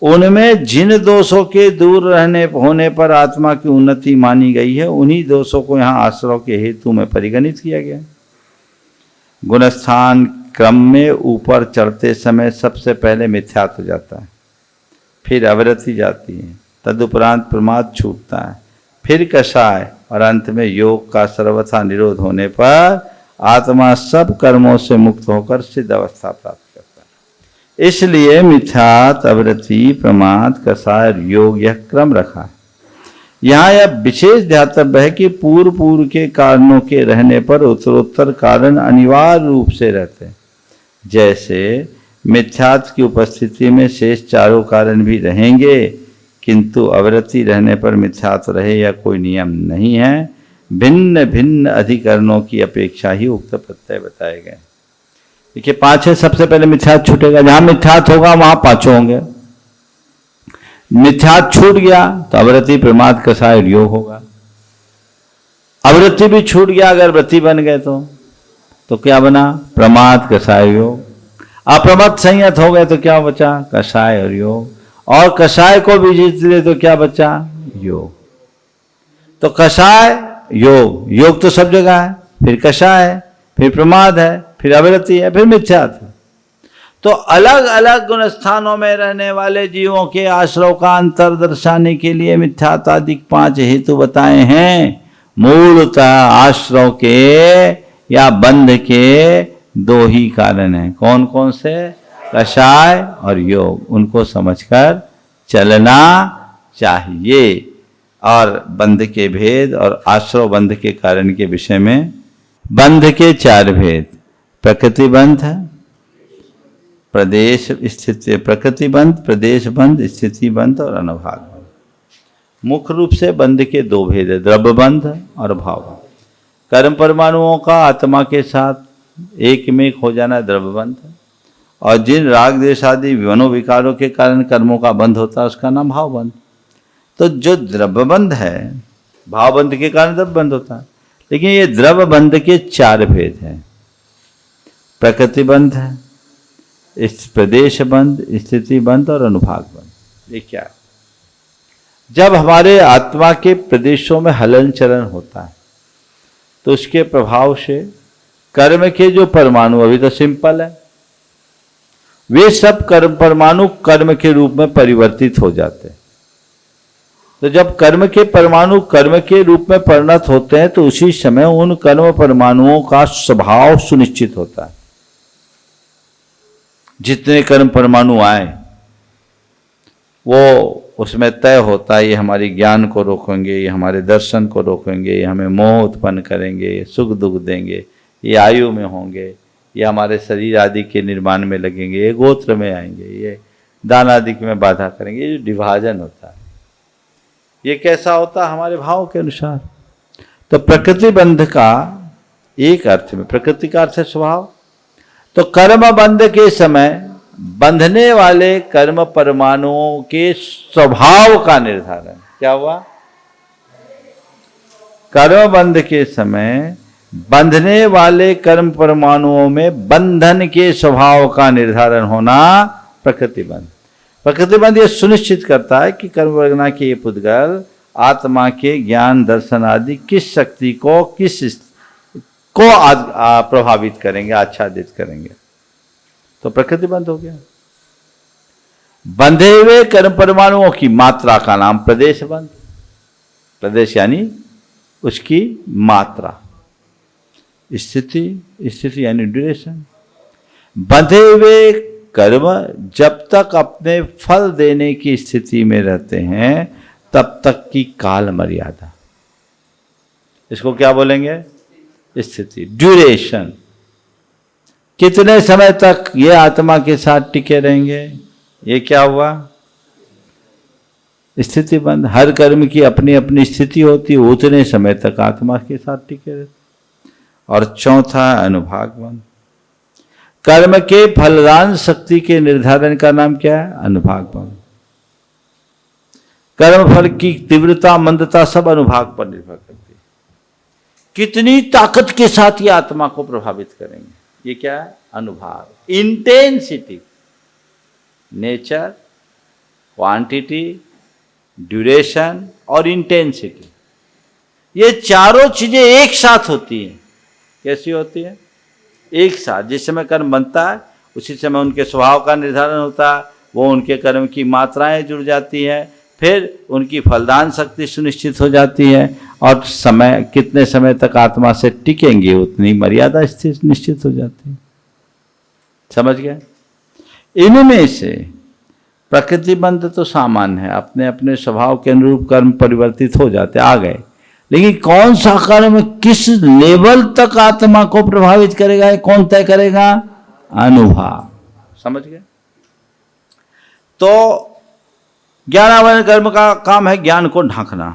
उनमें जिन दोषों के दूर रहने होने पर आत्मा की उन्नति मानी गई है, उन्हीं दोषों को यहाँ आश्रय के हेतु में परिगणित किया गया। गुणस्थान क्रम में ऊपर चढ़ते समय सबसे पहले मिथ्यात्व जाता है, फिर अवरति जाती है, तदुपरांत प्रमाद छूटता है, फिर कषाय और अंत में योग का सर्वथा निरोध होने पर आत्मा सब कर्मों से मुक्त होकर सिद्ध अवस्था प्राप्त करता है। इसलिए मिथ्यात्व, अवरति, प्रमाद, कषाय और योग यह क्रम रखा है। यहाँ यह विशेष ध्यातव्य है कि पूर्व के कारणों के रहने पर उत्तरोत्तर कारण अनिवार्य रूप से रहते हैं। जैसे मिथ्यात्व की उपस्थिति में शेष चारों कारण भी रहेंगे, किंतु अवरति रहने पर मिथ्यात्व रहे या कोई नियम नहीं है। भिन्न भिन्न अधिकरणों की अपेक्षा ही उक्त प्रत्यय बताए गए। देखिए 5 है। सबसे पहले मिथ्यात्व छूटेगा। जहां मिथ्यात्व होगा वहां 5 होंगे। मिथ्यात्व छूट गया तो अवरति, प्रमाद, कषाय और योग होगा। अवरति भी छूट गया अगर व्रति बन गए तो क्या बना? प्रमाद, कषाय, योग। अप्रमत्त संयत हो गए तो क्या बचा? कषाय और योग। और कषाय को भी जीत ले तो क्या बचा? योग। तो कषाय, योग, योग तो सब जगह है, फिर कषाय है, फिर प्रमाद है, फिर अवरति है, फिर मिथ्यात्व। तो अलग अलग गुणस्थानों में रहने वाले जीवों के आश्रय का अंतर दर्शाने के लिए मिथ्यात्व आदि 5 हेतु बताए हैं। मूलतः आश्रय के या बंध के 2 ही कारण हैं। कौन कौन से? कषाय और योग। उनको समझकर चलना चाहिए। और बंध के भेद और आश्रय बंध के कारण के विषय में बंध के 4 भेद: प्रकृति बंध, प्रदेश स्थिति, प्रकृति बंध, प्रदेश बंध, स्थिति बंध और अनुभाग बंध। मुख्य रूप से बंध के 2 भेद है, द्रव्य बंध और भाव बंध। कर्म परमाणुओं का आत्मा के साथ एक में एक हो जाना द्रव्य बंध, और जिन राग द्वेष आदि मनोविकारों के कारण कर्मों का बंध होता है उसका नाम भाव बंध। तो जो द्रव्य बंध है, भाव बंध के कारण द्रव्य बंध होता है, लेकिन ये द्रव्य बंध के 4 भेद हैं। प्रकृति बंध है, प्रदेश बंध, स्थिति बंध और अनुभाग बंध। ये क्या है? जब हमारे आत्मा के प्रदेशों में हलन चलन होता है तो उसके प्रभाव से कर्म के जो परमाणु, अभी तो सिंपल है, वे सब कर्म परमाणु कर्म के रूप में परिवर्तित हो जाते हैं। तो जब कर्म के परमाणु कर्म के रूप में परिणत होते हैं तो उसी समय उन कर्म परमाणुओं का स्वभाव सुनिश्चित होता है। जितने कर्म परमाणु आए वो उसमें तय होता है, ये हमारे ज्ञान को रोकेंगे, ये हमारे दर्शन को रोकेंगे, ये हमें मोह उत्पन्न करेंगे, ये सुख दुख देंगे, ये आयु में होंगे, ये हमारे शरीर आदि के निर्माण में लगेंगे, ये गोत्र में आएंगे, ये दान आदि में बाधा करेंगे। ये जो विभाजन होता है ये कैसा होता है? हमारे भाव के अनुसार। तो प्रकृति बंध का एक अर्थ में, प्रकृति का अर्थ है स्वभाव। तो कर्म बंध के समय बंधने वाले कर्म परमाणुओं के स्वभाव का निर्धारण क्या हुआ? कर्म बंध के समय बंधने वाले कर्म परमाणुओं में बंधन के स्वभाव का निर्धारण होना प्रकृति बंध। प्रकृति बंध यह सुनिश्चित करता है कि कर्म वर्गना के ये पुद्गल आत्मा के ज्ञान दर्शन आदि किस शक्ति को प्रभावित करेंगे, आच्छादित करेंगे? तो प्रकृति बंध हो गया। बंधे हुए कर्म परमाणुओं की मात्रा का नाम प्रदेश बंध। प्रदेश यानी उसकी मात्रा, स्थिति यानी ड्यूरेशन। बंधे हुए कर्म जब तक अपने फल देने की स्थिति में रहते हैं तब तक की काल मर्यादा, इसको क्या बोलेंगे? स्थिति, ड्यूरेशन। कितने समय तक ये आत्मा के साथ टिके रहेंगे? ये क्या हुआ? स्थिति बंध। हर कर्म की अपनी अपनी स्थिति होती है, उतने समय तक आत्मा के साथ टिके रहते। और चौथा अनुभाग बंध। कर्म के फलदान शक्ति के निर्धारण का नाम क्या है? अनुभाग बंध। कर्म फल की तीव्रता मंदता सब अनुभाग पर निर्भर करती है। कितनी ताकत के साथ ये आत्मा को प्रभावित करेंगे, ये क्या है? अनुभाग। इंटेंसिटी, नेचर, क्वांटिटी, ड्यूरेशन और इंटेंसिटी, ये चारों चीजें एक साथ होती हैं। कैसी होती है? एक साथ। जिस समय कर्म बनता है उसी समय उनके स्वभाव का निर्धारण होता है, वो उनके कर्म की मात्राएं जुड़ जाती हैं, फिर उनकी फलदान शक्ति सुनिश्चित हो जाती है, और समय कितने समय तक आत्मा से टिकेंगे उतनी मर्यादा स्थिर निश्चित हो जाती है। समझ गए? इनमें से प्रकृति बंध तो सामान्य है, अपने अपने स्वभाव के अनुरूप कर्म परिवर्तित हो जाते, आ गए। लेकिन कौन सा कर्म किस लेवल तक आत्मा को प्रभावित करेगा, ये कौन तय करेगा? अनुभव। समझ गए? तो ज्ञानावरण कर्म का काम है ज्ञान को ढांकना।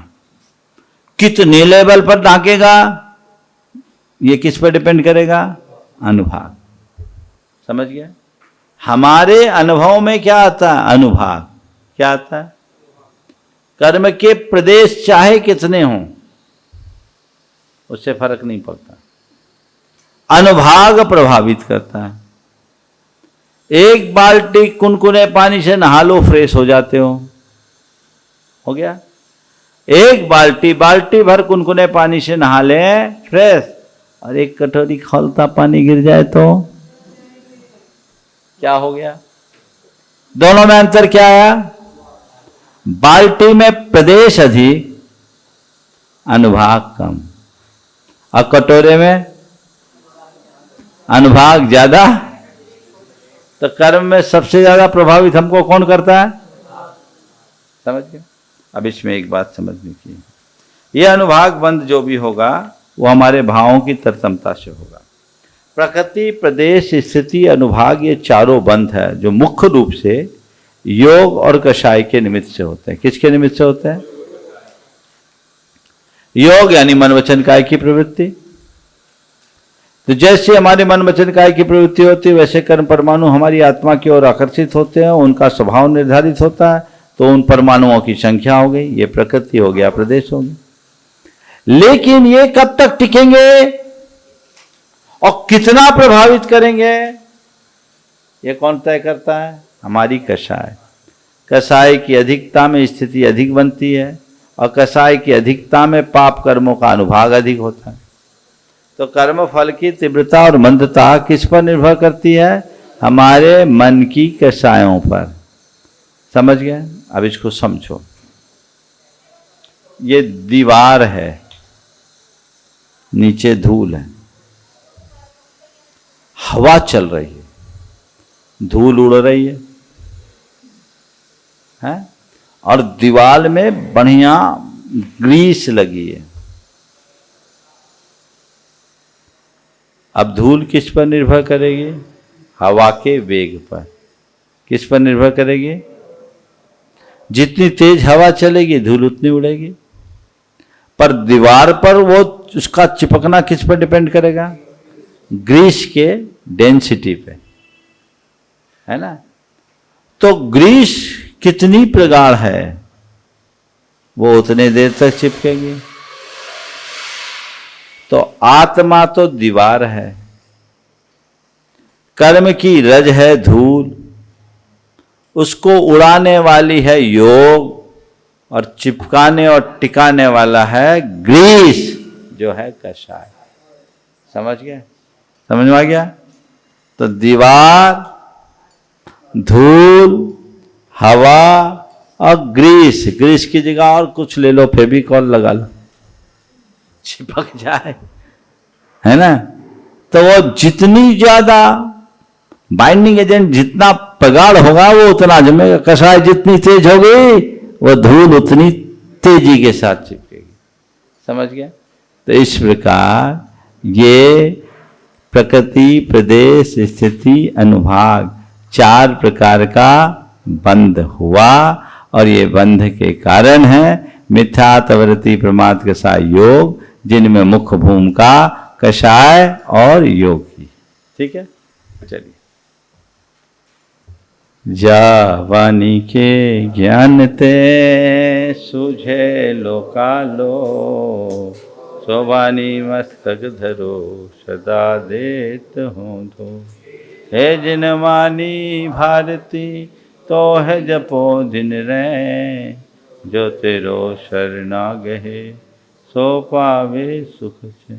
कितने लेवल पर ढांकेगा, ये किस पर डिपेंड करेगा? अनुभाग। समझ गए? हमारे अनुभव में क्या आता है? अनुभाग। क्या आता है? कर्म के प्रदेश चाहे कितने हों उससे फर्क नहीं पड़ता, अनुभाग प्रभावित करता है। एक बाल्टी कुनकुने पानी से नहा लो, फ्रेश हो जाते हो गया। एक बाल्टी भर कुनकुने पानी से नहा ले, फ्रेश। और एक कटोरी खौलता पानी गिर जाए तो क्या हो गया? दोनों में अंतर क्या आया? बाल्टी में प्रदेश अधिक, अनुभाग कम, और कटोरे में अनुभाग ज्यादा। तो कर्म में सबसे ज्यादा प्रभावित हमको कौन करता है? समझ गए? अब इसमें एक बात समझने की, यह अनुभाग बंध जो भी होगा वो हमारे भावों की तरतमता से होगा। प्रकृति, प्रदेश, स्थिति, अनुभाग, ये चारों बंध है जो मुख्य रूप से योग और कषाय के निमित्त से होते हैं। किसके निमित्त से होते हैं? योग यानी मन वचन काय की प्रवृत्ति। तो जैसे हमारे मन वचन काय की प्रवृत्ति होती है, वैसे कर्म परमाणु हमारी आत्मा की ओर आकर्षित होते हैं, उनका स्वभाव निर्धारित होता है, तो उन परमाणुओं की संख्या हो गई, ये प्रकृति हो गया, प्रदेश हो गया। लेकिन ये कब तक टिकेंगे और कितना प्रभावित करेंगे, ये कौन तय करता है? हमारी कषाय। कषाय की अधिकता में स्थिति अधिक बनती है, और कषाय की अधिकता में पाप कर्मों का अनुभाग अधिक होता है। तो कर्म फल की तीव्रता और मंदता किस पर निर्भर करती है? हमारे मन की कषायों पर। समझ गए? अब इसको समझो। ये दीवार है, नीचे धूल है, हवा चल रही है, धूल उड़ रही है? और दीवार में बढ़िया ग्रीस लगी है। अब धूल किस पर निर्भर करेगी? हवा के वेग पर। किस पर निर्भर करेगी? जितनी तेज हवा चलेगी धूल उतनी उड़ेगी। पर दीवार पर वो उसका चिपकना किस पर डिपेंड करेगा? ग्रीस के डेंसिटी पे, है ना? तो ग्रीस कितनी प्रगाढ़ है वो उतने देर तक चिपकेगी। तो आत्मा तो दीवार है, कर्म की रज है धूल, उसको उड़ाने वाली है योग, और चिपकाने और टिकाने वाला है ग्रीस, जो है कषाय। समझ गए? समझ में आ गया? तो दीवार, धूल, हवा और ग्रीस, ग्रीस की जगह और कुछ ले लो, फेविकॉल लगा लो, चिपक जाए, है ना? तो वो जितनी ज्यादा बाइंडिंग एजेंट जितना प्रगाढ़ होगा वो उतना जमेगा। कषाय जितनी तेज होगी वो धूल उतनी तेजी के साथ चिपकेगी। समझ गया? तो इस प्रकार ये प्रकृति, प्रदेश, स्थिति, अनुभाग 4 प्रकार का बंध हुआ, और ये बंध के कारण है मिथ्यात्वरति प्रमाद कषाय योग, जिनमें मुख्य भूमिका कषाय और योग की। ठीक है, चलिए। जावानी के ज्ञान ते सूझे लोकालो, सोवानी मस्तक धरो सदा देत हूँ धो। हे जिन मानी भारती तो है जपो दिन रे, जो तेरो शरणा गहे सो पावे सुख से।